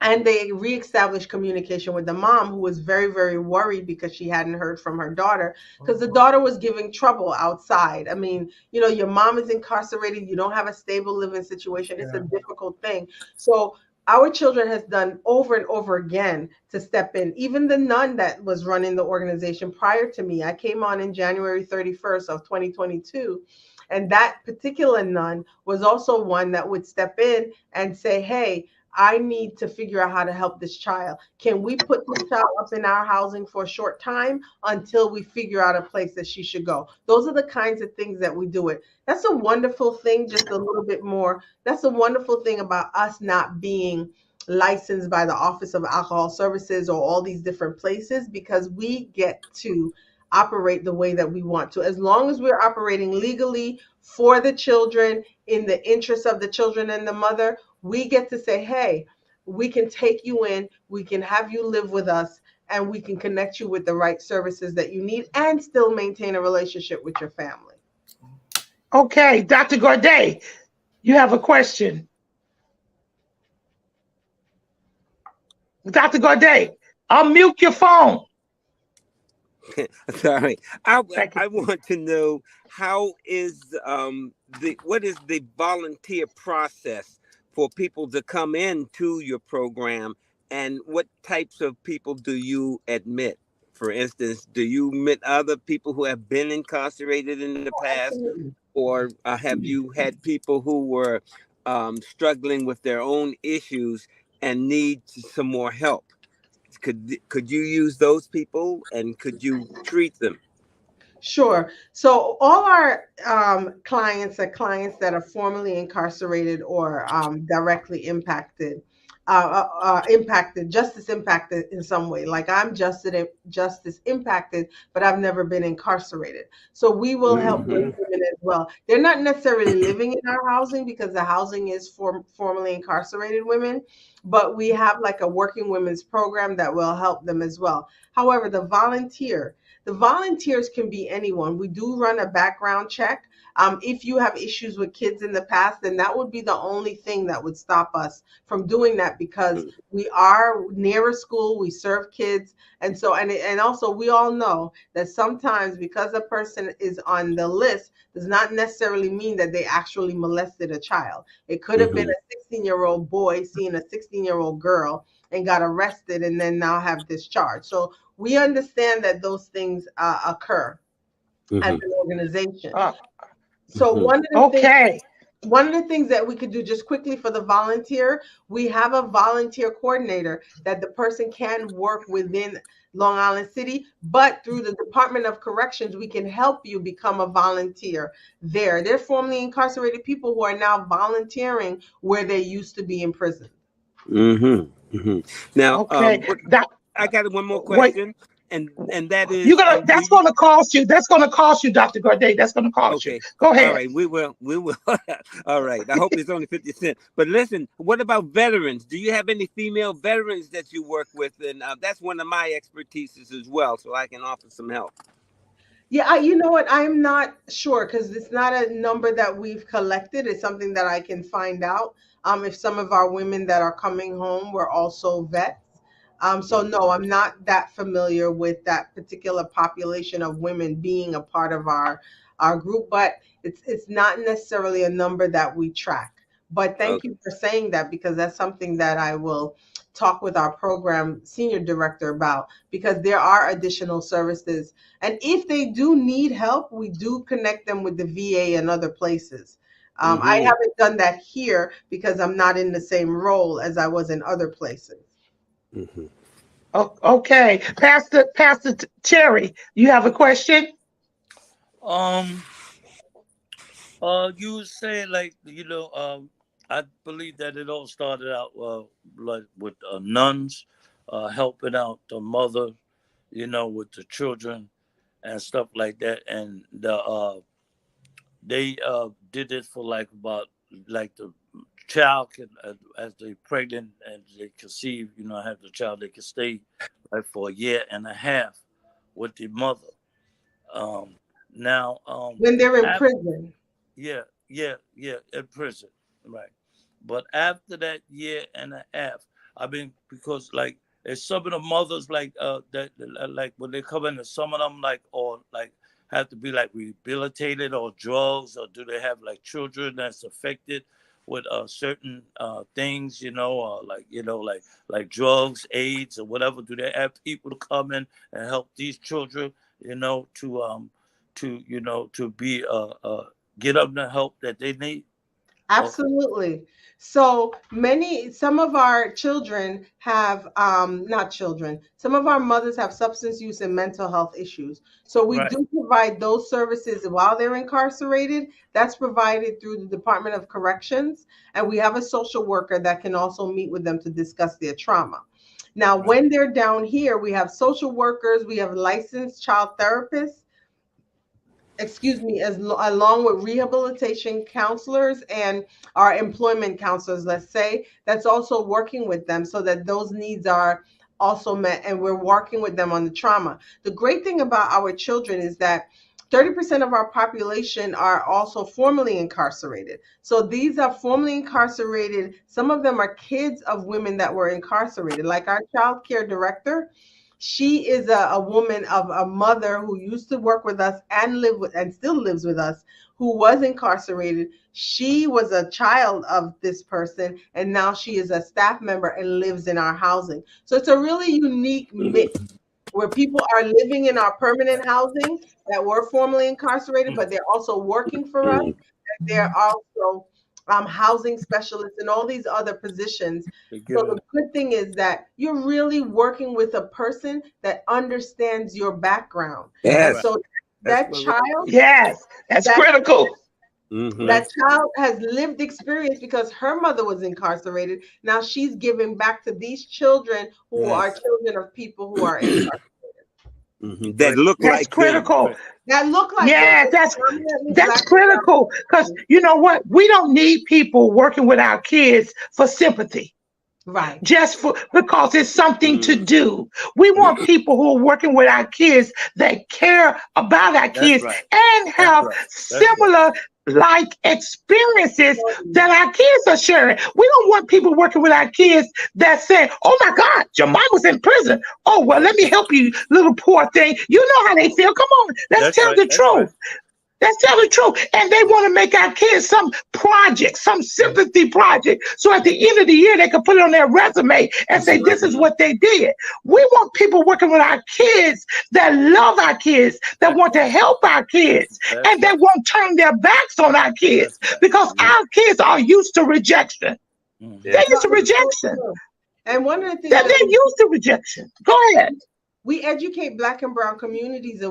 And they reestablished communication with the mom, who was very, very worried because she hadn't heard from her daughter, because the daughter was giving trouble outside. I mean, your mom is incarcerated. You don't have a stable living situation. It's a difficult thing. So our children has done over and over again to step in. Even the nun that was running the organization prior to me, I came on in January 31st of 2022. And that particular nun was also one that would step in and say, "Hey, I need to figure out how to help this child. Can we put this child up in our housing for a short time until we figure out a place that she should go?" Those are the kinds of things that we do it. That's a wonderful thing, just a little bit more. That's a wonderful thing about us not being licensed by the Office of Alcohol Services or all these different places, because we get to operate the way that we want to. As long as we're operating legally for the children, in the interest of the children and the mother, we get to say, "Hey, we can take you in, we can have you live with us, and we can connect you with the right services that you need and still maintain a relationship with your family." Okay, Dr. Gorday, you have a question. Dr. Gorday, unmute your phone. Sorry, I want to know what is the volunteer process for people to come into your program, and what types of people do you admit? For instance, do you admit other people who have been incarcerated in the past, or have you had people who were struggling with their own issues and need some more help? Could you use those people, and could you treat them? Sure. So all our clients are clients that are formerly incarcerated or directly impacted, justice impacted in some way. Like I'm justice impacted, but I've never been incarcerated. So we will help those women as well. They're not necessarily living in our housing because the housing is for formerly incarcerated women, but we have like a working women's program that will help them as well. However, the volunteers can be anyone. We do run a background check. If you have issues with kids in the past, then that would be the only thing that would stop us from doing that, because we are near a school, we serve kids. And so, and also we all know that sometimes because a person is on the list does not necessarily mean that they actually molested a child. It could have been a 16-year-old boy seeing a 16-year-old girl and got arrested and then now have discharged. So we understand that those things occur as an organization. So one of the things that we could do just quickly for the volunteer, we have a volunteer coordinator that the person can work within Long Island City, but through the Department of Corrections, we can help you become a volunteer there. They're formerly incarcerated people who are now volunteering where they used to be in prison. Now, I got one more question. And that is that's going to cost you. That's going to cost you, Dr. Gorday. That's going to cost you. Go ahead. All right, we will. All right. I hope it's only 50 cents. But listen, what about veterans? Do you have any female veterans that you work with? And that's one of my expertises as well, so I can offer some help. Yeah, you know what? I'm not sure because it's not a number that we've collected. It's something that I can find out. If some of our women that are coming home were also vets. So no, I'm not that familiar with that particular population of women being a part of our group, but it's not necessarily a number that we track. But thank you for saying that, because that's something that I will talk with our program senior director about, because there are additional services. And if they do need help, we do connect them with the VA and other places. I haven't done that here because I'm not in the same role as I was in other places. Okay, Pastor Terry, you have a question? You were saying, like, I believe that it all started out like with nuns helping out the mother, with the children and stuff like that, and they did it for like about like the child can as they pregnant and they conceive, have the child, they can stay like for a year and a half with the mother. Now, when they're in prison. Yeah, in prison, right. But after that year and a half, I mean, because like there's some of the mothers like that like when they come in, some of them like or like have to be like rehabilitated or drugs, or do they have like children that's affected with certain things, like drugs, AIDS, or whatever? Do they have people to come in and help these children, to be get them the help that they need? Absolutely. So some of our children have, not children, some of our mothers have substance use and mental health issues. So we do provide those services while they're incarcerated. That's provided through the Department of Corrections. And we have a social worker that can also meet with them to discuss their trauma. Now, when they're down here, we have social workers, we have licensed child therapists, along with rehabilitation counselors and our employment counselors, let's say, that's also working with them so that those needs are also met, and we're working with them on the trauma. The great thing about our children is that 30% of our population are also formerly incarcerated. So these are formerly incarcerated. Some of them are kids of women that were incarcerated, like our child care director. She is a woman of a mother who used to work with us and still lives with us, who was incarcerated. She was a child of this person, and now she is a staff member and lives in our housing. So it's a really unique mix where people are living in our permanent housing that were formerly incarcerated, but they're also working for us. And they're also housing specialists and all these other positions. So the good thing is that you're really working with a person that understands your background. Yes. And so that child, yes, that's critical. That child has lived experience because her mother was incarcerated. Now she's giving back to these children who are children of people who are incarcerated. That look that's like critical. Them. That look like that's critical, because you know what? We don't need people working with our kids for sympathy. Right. Just because it's something to do. We want people who are working with our kids that care about our kids and have similar like experiences that our kids are sharing. We don't want people working with our kids that say, "Oh my God, your mom was in prison. Oh, well, let me help you, little poor thing." You know how they feel. Come on, let's tell the truth. Let's tell the truth. And they want to make our kids some project, some sympathy project. So at the end of the year, they can put it on their resume and say, this is what they did. We want people working with our kids that love our kids, that want to help our kids, and that won't turn their backs on our kids, because our kids are used to rejection. They're used to rejection. And one of the things they're used to rejection. Go ahead. We educate Black and Brown communities as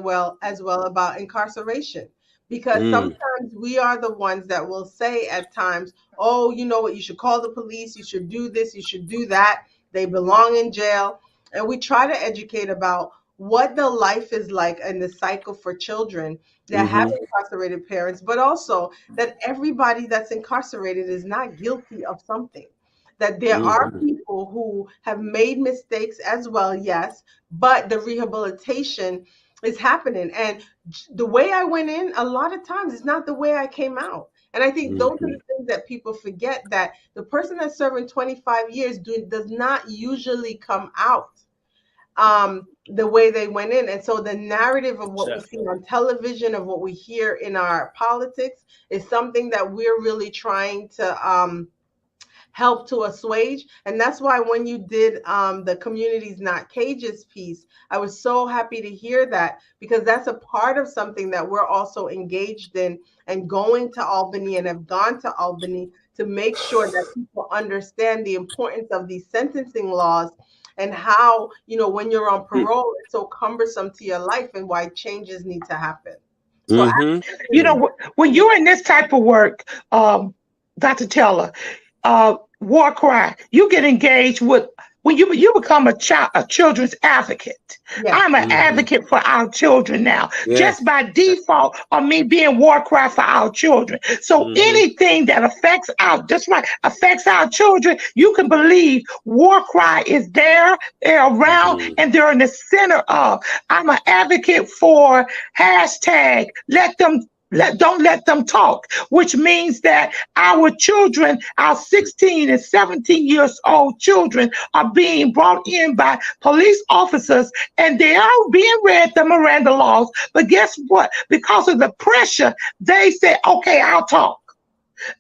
well about incarceration. Because sometimes we are the ones that will say at times, "Oh, you know what, you should call the police, you should do this, you should do that. They belong in jail." And we try to educate about what the life is like and the cycle for children that have incarcerated parents, but also that everybody that's incarcerated is not guilty of something. That there are people who have made mistakes as well, yes, but the rehabilitation is happening. And the way I went in, a lot of times, is not the way I came out. And I think those are the things that people forget, that the person that's serving 25 years does not usually come out the way they went in. And so the narrative of what we see on television, of what we hear in our politics, is something that we're really trying to help to assuage. And that's why when you did the Communities Not Cages piece, I was so happy to hear that, because that's a part of something that we're also engaged in, and going to Albany and have gone to Albany to make sure that people understand the importance of these sentencing laws, and how, when you're on parole, it's so cumbersome to your life, and why changes need to happen. So, Mm-hmm. You know, when you're in this type of work, Dr. Teller, war cry, you get engaged with, when you become a children's advocate. yes, I'm an advocate for our children now, Yes. just by default of me being war cry for our children. So anything that affects affects our children, you can believe war cry is there, they're around, and they're in the center of. I'm an advocate for hashtag don't let them talk, which means that our children, our 16 and 17 years old children, are being brought in by police officers, and they are being read the Miranda laws. But guess what? Because of the pressure, they say, okay, I'll talk.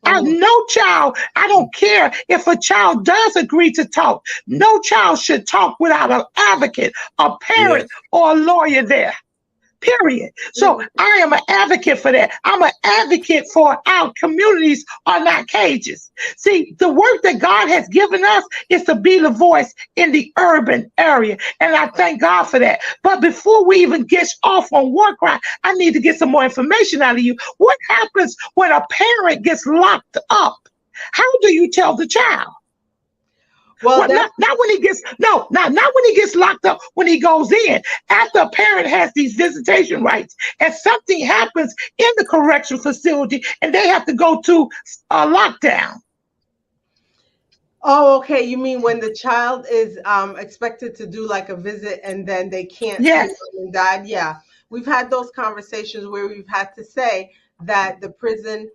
No child, I don't care if a child does agree to talk. No child should talk without an advocate, a parent, or a lawyer there. Period. So I am an advocate for that. I'm an advocate for our communities are not cages. See, the work that God has given us is to be the voice in the urban area. And I thank God for that. But before we even get off on war cry, I need to get some more information out of you. What happens when a parent gets locked up? How do you tell the child? Well, not when he gets not when he gets locked up, when he goes in. After a parent has these visitation rights and something happens in the correctional facility and they have to go to a lockdown. Oh, okay. You mean when the child is expected to do like a visit and then they can't see them and died? Yeah. We've had those conversations where we've had to say that the prison,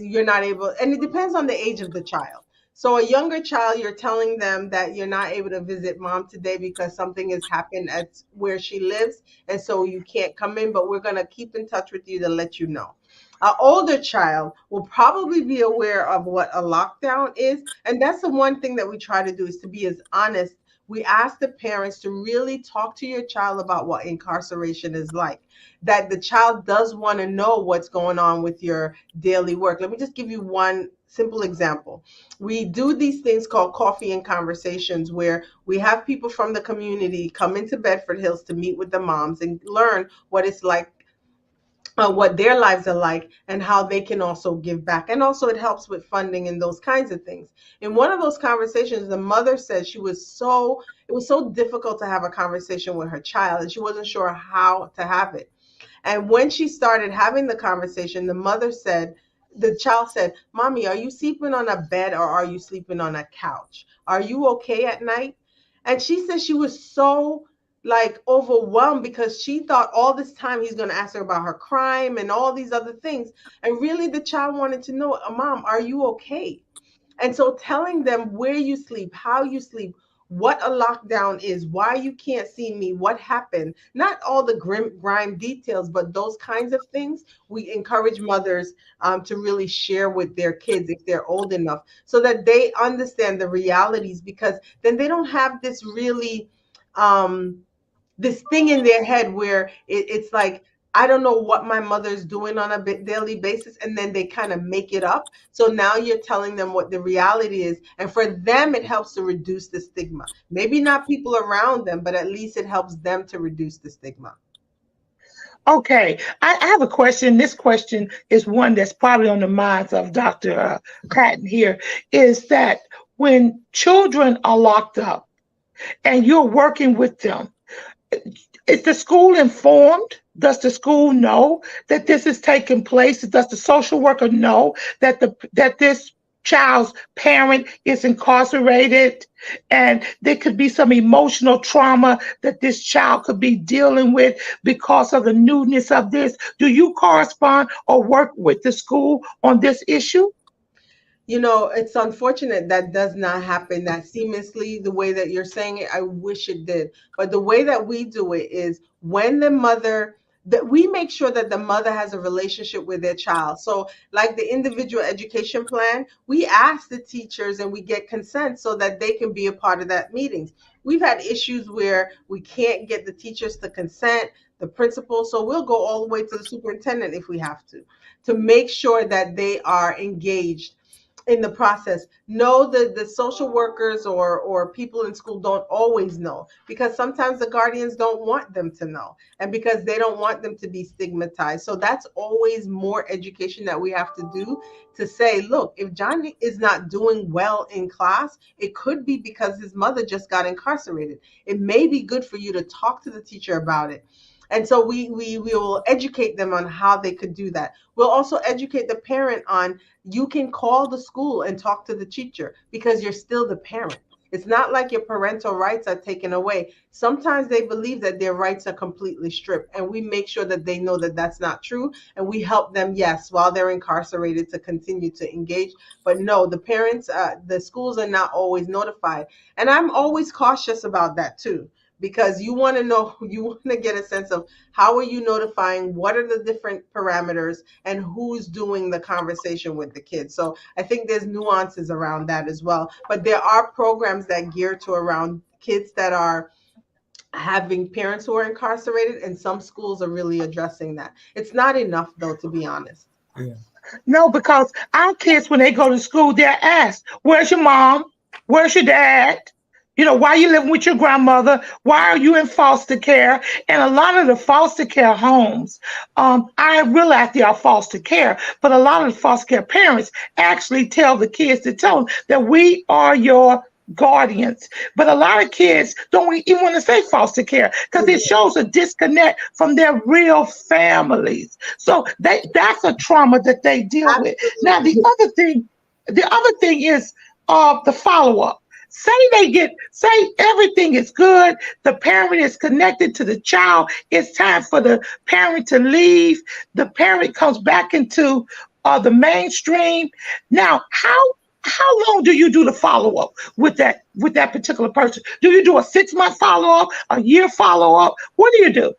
you're not able, and it depends on the age of the child. So a younger child, you're telling them that you're not able to visit mom today because something has happened at where she lives, and so you can't come in, but we're going to keep in touch with you to let you know. An older child will probably be aware of what a lockdown is, and that's the one thing that we try to do, is to be as honest. We ask the parents to really talk to your child about what incarceration is like, that the child does want to know what's going on with your daily work. Let me just give you one simple example. We do these things called coffee and conversations, where we have people from the community come into Bedford Hills to meet with the moms and learn what it's like, what their lives are like, and how they can also give back. And also it helps with funding and those kinds of things. In one of those conversations, the mother said it was so difficult to have a conversation with her child, and she wasn't sure how to have it. And when she started having the conversation, the child said, "Mommy, are you sleeping on a bed or are you sleeping on a couch? Are you okay at night?" And she said she was so overwhelmed, because she thought all this time he's going to ask her about her crime and all these other things. And really the child wanted to know, "Mom, are you okay?" And so telling them where you sleep, how you sleep, what a lockdown is, why you can't see me, what happened, not all the grime details, but those kinds of things, we encourage mothers to really share with their kids if they're old enough, so that they understand the realities, because then they don't have this really this thing in their head where it's like, I don't know what my mother's doing on a daily basis, and then they kind of make it up. So now you're telling them what the reality is, and for them it helps to reduce the stigma. Maybe not people around them, but at least it helps them to reduce the stigma. Okay, I have a question. This question is one that's probably on the minds of Dr. Patton here, is that when children are locked up and you're working with them, is the school informed? Does the school know that this is taking place? Does the social worker know that this child's parent is incarcerated, and there could be some emotional trauma that this child could be dealing with because of the newness of this? Do you correspond or work with the school on this issue? It's unfortunate that does not happen that seamlessly the way that you're saying it. I wish it did. But the way that we do it is, when the mother that we make sure that the mother has a relationship with their child. So like the individual education plan, we ask the teachers and we get consent so that they can be a part of that meetings. We've had issues where we can't get the teachers to consent, the principal, so we'll go all the way to the superintendent if we have to make sure that they are engaged in the process. No, the social workers or people in school don't always know, because sometimes the guardians don't want them to know, and because they don't want them to be stigmatized. So that's always more education that we have to do, to say, look, if John is not doing well in class, it could be because his mother just got incarcerated. It may be good for you to talk to the teacher about it. And so we will educate them on how they could do that. We'll also educate the parent on, you can call the school and talk to the teacher because you're still the parent. It's not like your parental rights are taken away. Sometimes they believe that their rights are completely stripped, and we make sure that they know that that's not true. And we help them, yes, while they're incarcerated, to continue to engage. But no, the parents, the schools are not always notified. And I'm always cautious about that too, because you want to know, you want to get a sense of how are you notifying, what are the different parameters, and who's doing the conversation with the kids. So I think there's nuances around that as well. But there are programs that gear to around kids that are having parents who are incarcerated, and some schools are really addressing that. It's not enough though, to be honest. Yeah. No, because our kids, when they go to school, they're asked, where's your mom? Where's your dad? You know, why are you living with your grandmother? Why are you in foster care? And a lot of the foster care homes, I realize they are foster care, but a lot of the foster care parents actually tell the kids to tell them that we are your guardians. But a lot of kids don't even want to say foster care because it shows a disconnect from their real families. So that's a trauma that they deal with. Now, the other thing is the follow-up. Say everything is good, the parent is connected to the child, it's time for the parent to leave, the parent comes back into the mainstream. Now, how long do you do the follow-up with that particular person? Do you do a 6-month follow-up, a year follow-up? What do you do?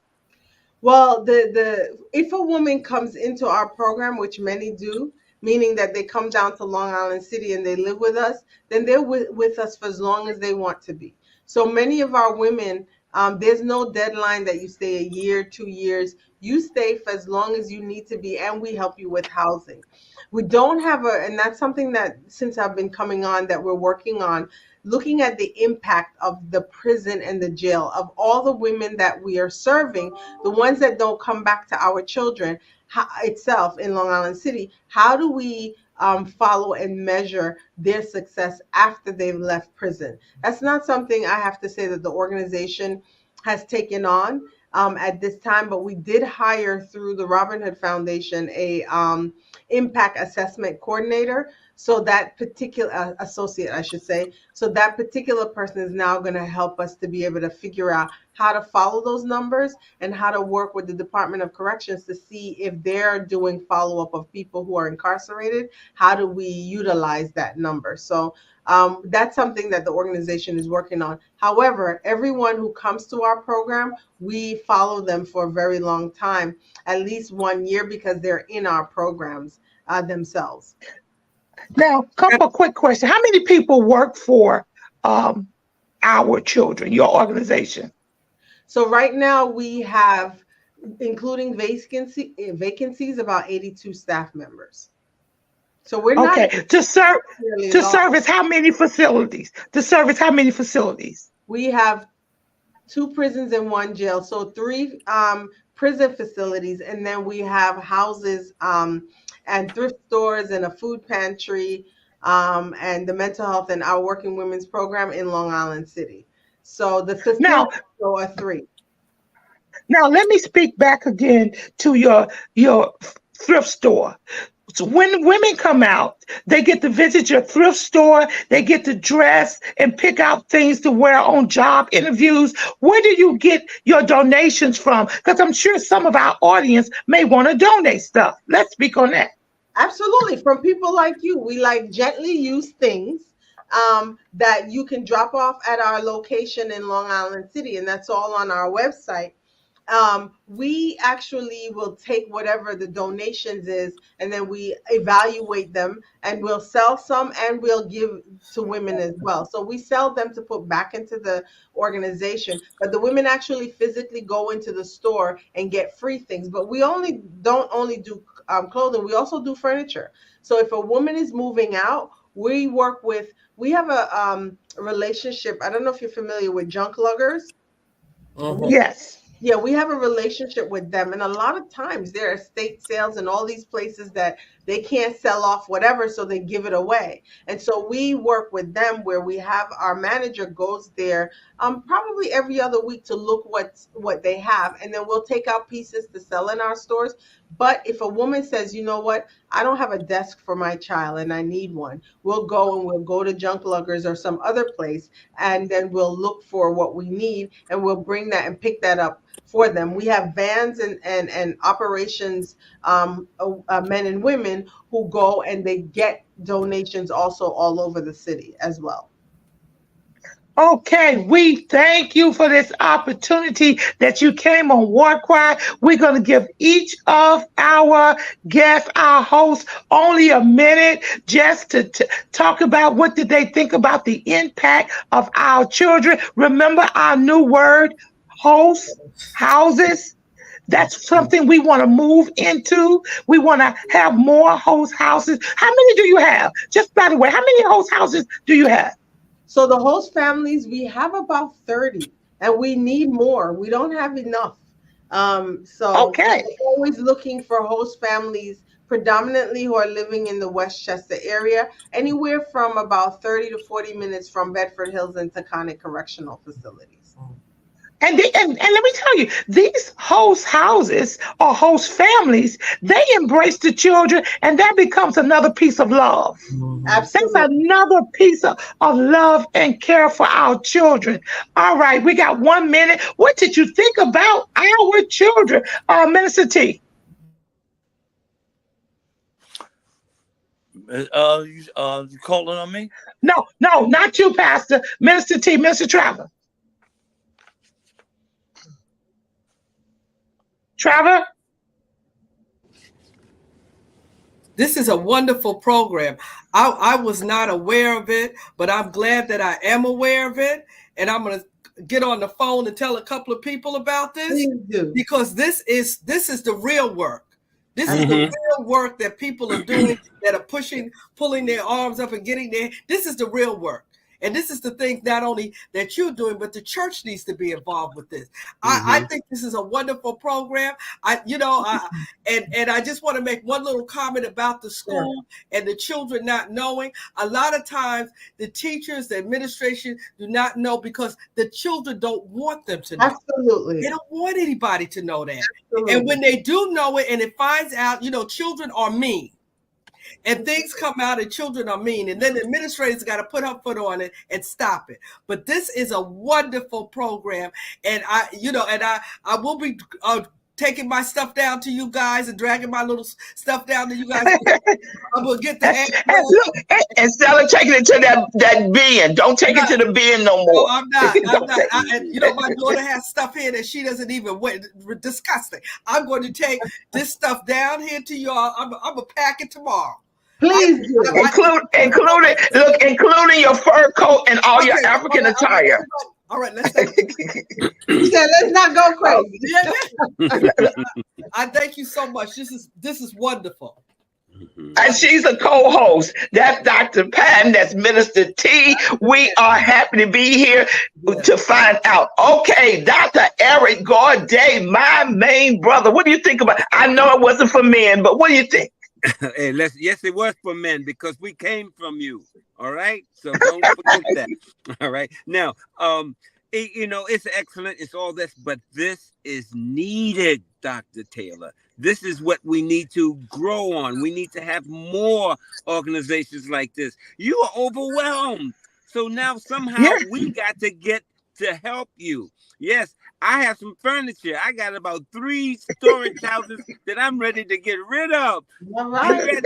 Well, if a woman comes into our program, which many do, meaning that they come down to Long Island City and they live with us, then they're with us for as long as they want to be. So many of our women, there's no deadline that you stay a year, 2 years. You stay for as long as you need to be, and we help you with housing. We don't have and that's something that since I've been coming on that we're working on, looking at the impact of the prison and the jail, of all the women that we are serving, the ones that don't come back to our children itself in Long Island City. How do we follow and measure their success after they've left prison? That's not something I have to say that the organization has taken on at this time, but we did hire through the Robin Hood Foundation a impact assessment coordinator. So that particular associate, I should say, so that particular person is now going to help us to be able to figure out how to follow those numbers and how to work with the Department of Corrections to see if they're doing follow-up of people who are incarcerated. How do we utilize that number? So that's something that the organization is working on. However, everyone who comes to our program, we follow them for a very long time, at least 1 year, because they're in our programs themselves. Now, couple of quick questions. How many people work for our children, your organization? So right now we have, including vacancies, about 82 staff members. So we're not okay. To service how many facilities? To service how many facilities? We have 2 prisons and 1 jail, so 3 prison facilities, and then we have houses and thrift stores and a food pantry and the mental health and our working women's program in Long Island City. So the facilities are 3. Now let me speak back again to your thrift store. So when women come out, they get to visit your thrift store, they get to dress and pick out things to wear on job interviews. Where do you get your donations from? Because I'm sure some of our audience may want to donate stuff. Let's speak on that. Absolutely. From people like you. We like gently used things that you can drop off at our location in Long Island City, and that's all on our website. We actually will take whatever the donations is, and then we evaluate them, and we'll sell some and we'll give to women as well. So we sell them to put back into the organization, but the women actually physically go into the store and get free things. But we don't only do clothing, we also do furniture. So if a woman is moving out, we have a relationship. I don't know if you're familiar with junk luggers. Yes. Yeah, we have a relationship with them. And a lot of times there are estate sales and all these places that they can't sell off whatever, so they give it away. And so we work with them where we have our manager goes there probably every other week to look what they have. And then we'll take out pieces to sell in our stores. But if a woman says, you know what, I don't have a desk for my child and I need one, we'll go to Junk Luggers or some other place, and then we'll look for what we need and we'll bring that and pick that up for them. We have vans and operations men and women who go and they get donations also all over the city as well. Okay, we thank you for this opportunity that you came on War Cry. We're going to give each of our guests, our hosts, only a minute just to talk about what did they think about the impact of our children. Remember our new word, hosts, houses. That's something we want to move into. We want to have more host houses. How many do you have? Just by the way, how many host houses do you have? So the host families, we have about 30, and we need more. We don't have enough. Okay. We're always looking for host families, predominantly who are living in the Westchester area, anywhere from about 30 to 40 minutes from Bedford Hills and Taconic Correctional Facilities. And let me tell you, these host houses or host families, they embrace the children, and that becomes another piece of love. Absolutely. That's another piece of love and care for our children. All right, we got 1 minute. What did you think about our children, Minister T? You calling on me? No, not you, Pastor. Minister T, Minister Trevor. Trevor? This is a wonderful program. I was not aware of it, but I'm glad that I am aware of it. And I'm going to get on the phone and tell a couple of people about this. Please do. Because this is the real work. This is the real work that people are doing, that are pulling their arms up and getting there. This is the real work. And this is the thing, not only that you're doing, but the church needs to be involved with this. I think this is a wonderful program. And I just want to make one little comment about the school and the children not knowing. A lot of times the teachers, the administration do not know because the children don't want them to know. Absolutely. They don't want anybody to know that. Absolutely. And when they do know it and it finds out, children are mean. And things come out and children are mean. And then the administrators got to put her foot on it and stop it. But this is a wonderful program. And I will be taking my stuff down to you guys and dragging my little stuff down to you guys. I'm going to get the instead of taking it to that bin, don't take it to the bin no more. No, I'm not. My daughter has stuff here that she doesn't even wear. Disgusting. I'm going to take this stuff down here to y'all. I'm going to pack it tomorrow. Please do. Including your fur coat and all your African attire. All right, let's not go crazy. I thank you so much. This is wonderful. And she's a co-host. That's Dr. Patton. That's Minister T. We are happy to be here to find out. Okay, Dr. Eric Gorday, my main brother. What do you think about? I know it wasn't for men, but what do you think? Hey, yes, it was for men because we came from you. All right, so don't forget that. All right, now, it's excellent. It's all this, but this is needed, Dr. Taylor. This is what we need to grow on. We need to have more organizations like this. You are overwhelmed, so now somehow we got to get to help you. Yes, I have some furniture. I got about 3 storage houses that I'm ready to get rid of. All right.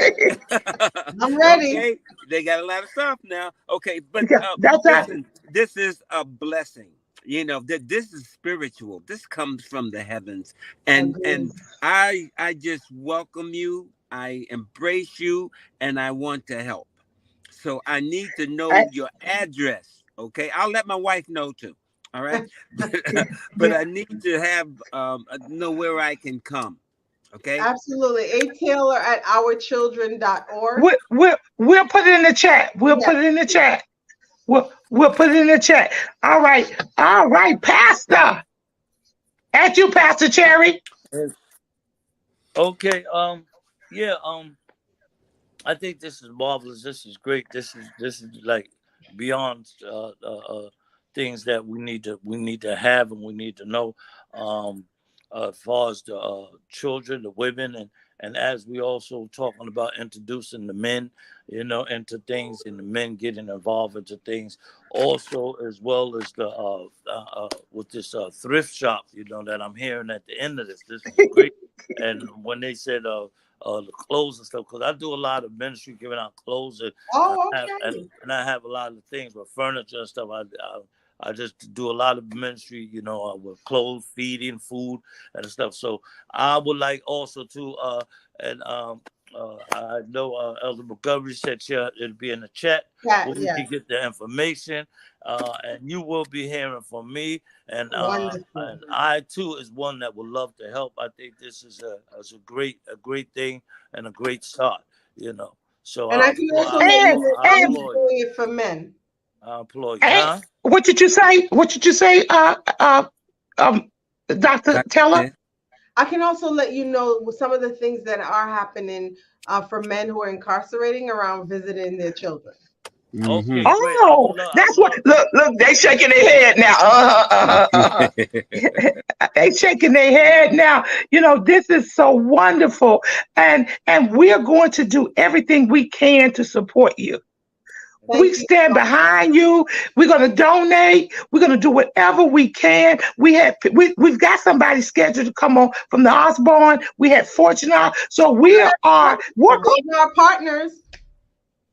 I'm ready. Okay. They got a lot of stuff now. Okay, but listen, this is a blessing. that this is spiritual. This comes from the heavens, and Agreed. I just welcome you. I embrace you, and I want to help. So I need to know your address. Okay, I'll let my wife know too. All right, but I need to have know where I can come. Okay. Absolutely. A Taylor at ourchildren.org. We'll put it in the chat. We'll Yes. put it in the chat. We'll put it in the chat. All right, Pastor. At you, Pastor Cherry. Okay. Yeah. I think this is marvelous. This is great. This is like beyond things that we need to have and we need to know. As far as the children, the women, and as we also talking about introducing the men, into things, and the men getting involved into things, also as well as the with this thrift shop, that I'm hearing at the end of this. This is great. And when they said the clothes and stuff, because I do a lot of ministry giving out clothes, and I have a lot of things with furniture and stuff. I just do a lot of ministry, with clothes, feeding, food, and stuff. So I would like also to, I know Elder Montgomery said it'll be in the chat where we can get the information, and you will be hearing from me. And I too is one that would love to help. I think this is a great thing and a great start, So and I can also I'm doing it for men. I applaud you. Hey, what did you say? Dr. Taylor? I can also let you know some of the things that are happening for men who are incarcerating around visiting their children. Okay, oh, that's what. Look, they shaking their head now. They shaking their head now. This is so wonderful, and we're going to do everything we can to support you. We stand behind you. We're going to donate. We're going to do whatever we can. We've got somebody scheduled to come on from the Osborne. We had Fortuna. So we're our partners.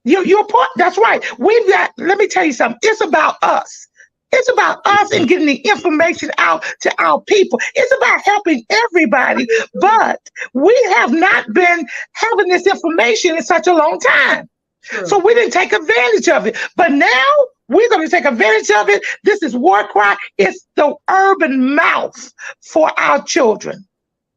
You're part. That's right. Let me tell you something. It's about us. It's about us and getting the information out to our people. It's about helping everybody. But we have not been having this information in such a long time. True. So we didn't take advantage of it. But now we're going to take advantage of it. This is War Cry. It's the urban mouth for our children.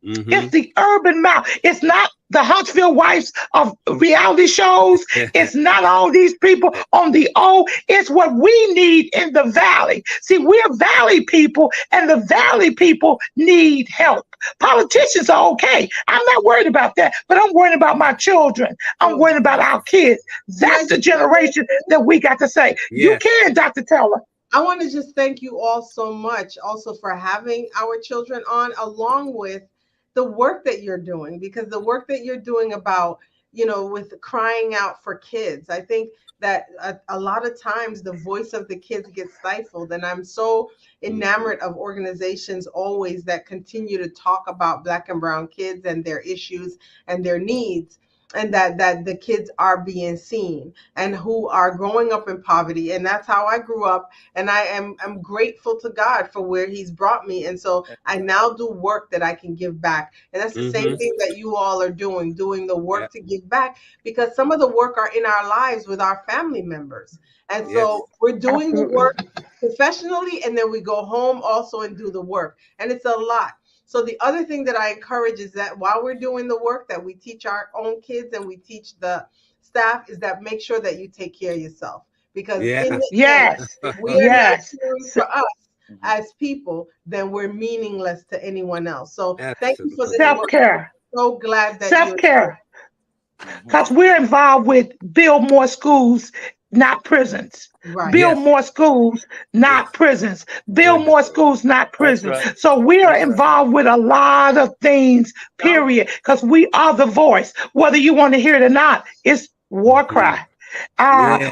Mm-hmm. It's the urban mouth. It's not the Huntsville wives of reality shows. It's not all these people on the O. It's what we need in the valley. See, we're valley people, and the valley people need help. Politicians are okay. I'm not worried about that, but I'm worried about my children. I'm worried about our kids. That's the generation that we got to say. You can, Dr. Taylor. I want to just thank you all so much also for having our children on, along with the work that you're doing, because the work that you're doing about, with crying out for kids, I think that a lot of times the voice of the kids gets stifled. And I'm so enamored of organizations always that continue to talk about Black and brown kids and their issues and their needs, and that the kids are being seen and who are growing up in poverty. And that's how I grew up. And I'm grateful to God for where he's brought me. And so I now do work that I can give back. And that's the same thing that you all are doing the work to give back, because some of the work are in our lives with our family members. And so we're doing the work professionally, and then we go home also and do the work. And it's a lot. So the other thing that I encourage is that while we're doing the work, that we teach our own kids and we teach the staff, is that make sure that you take care of yourself. Because in the end, if we're not caring for us as people, then we're meaningless to anyone else. So thank you for this self-care. So glad that self-care. Because we're involved with build more schools, not prisons. Right. Build more schools, not prisons. Build more schools, not prisons. Right. So we are involved with a lot of things, period, because we are the voice. Whether you want to hear it or not, it's War Cry.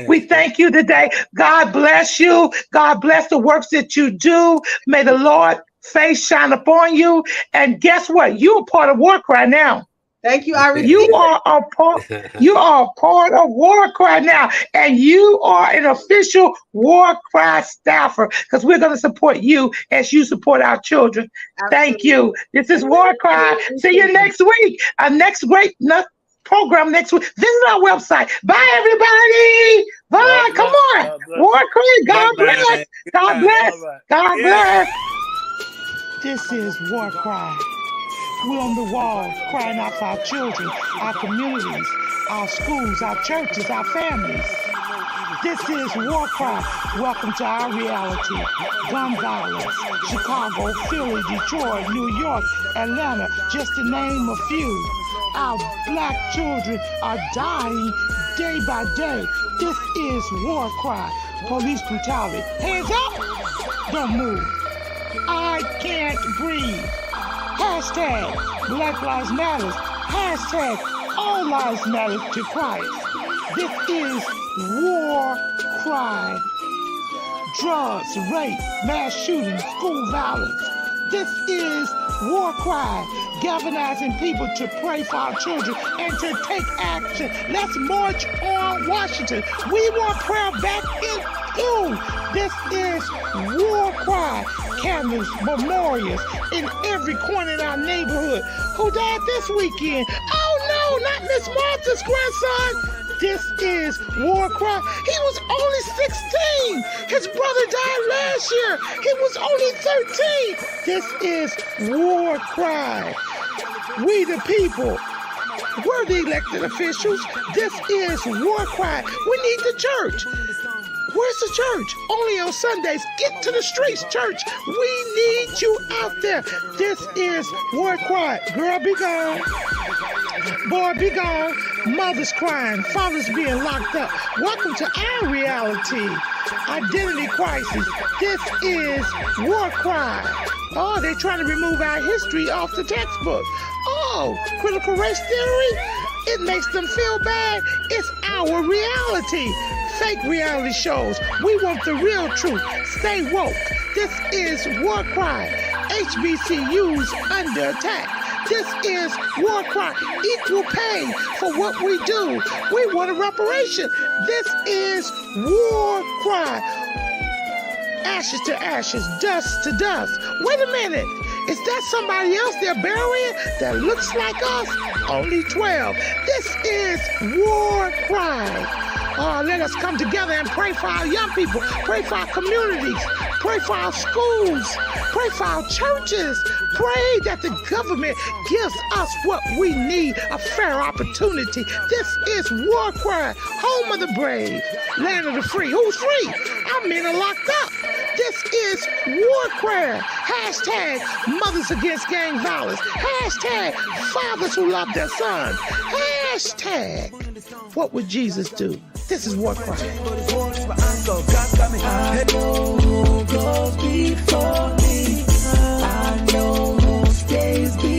We thank you today. God bless you. God bless the works that you do. May the Lord face shine upon you. And guess what? You're a part of War Cry now. Thank you. I received You are a part. You are a part of War Cry now, and you are an official War Cry staffer because we're going to support you as you support our children. Thank you. This is War Cry. See you next week. Our next great program next week. Visit our website. Bye, everybody. Bye. Come on. War Cry. God bless. God bless. God bless. This is War Cry. We're on the wall crying out for our children, our communities, our schools, our churches, our families. This is War Cry. Welcome to our reality. Gun violence, Chicago, Philly, Detroit, New York, Atlanta, just to name a few. Our black children are dying day by day. This is War Cry. Police brutality. Hands up. Don't move. I can't breathe. Hashtag Black Lives Matter. Hashtag All Lives Matter to Christ. This is War Cry. Drugs, rape, mass shootings, school violence. This is War Cry. Galvanizing people to pray for our children and to take action. Let's march on Washington. We want prayer back in school. This is War Cry. Cameras, memorials in every corner in our neighborhood. Who died this weekend? Oh no, not Miss Martha's grandson. This is War Cry. He was only 16. His brother died last year. He was only 13. This is War Cry. We the people. We're the elected officials. This is War Cry. We need the church. Where's the church? Only on Sundays. Get to the streets, church. We need you out there. This is War Cry. Girl, be gone. Boy, be gone. Mothers crying. Fathers being locked up. Welcome to our reality. Identity crisis. This is War Cry. Oh, they're trying to remove our history off the textbook. Oh, critical race theory? It makes them feel bad. It's our reality. Fake reality shows. We want the real truth. Stay woke. This is War Cry. HBCUs under attack. This is War Cry. Equal pay for what we do. We want a reparation. This is War Cry. Ashes to ashes, dust to dust. Wait a minute. Is that somebody else they're burying that looks like us? Only 12. This is War Cry. Oh, let us come together and pray for our young people, pray for our communities, pray for our schools, pray for our churches, pray that the government gives us what we need, a fair opportunity. This is War Cry, home of the brave, land of the free. Who's free? Our men are locked up. This is War Cry. Hashtag mothers against gang violence. Hashtag fathers who love their sons. Hashtag what would Jesus do? This is War Cry. I know who goes before me. I know who stays behind.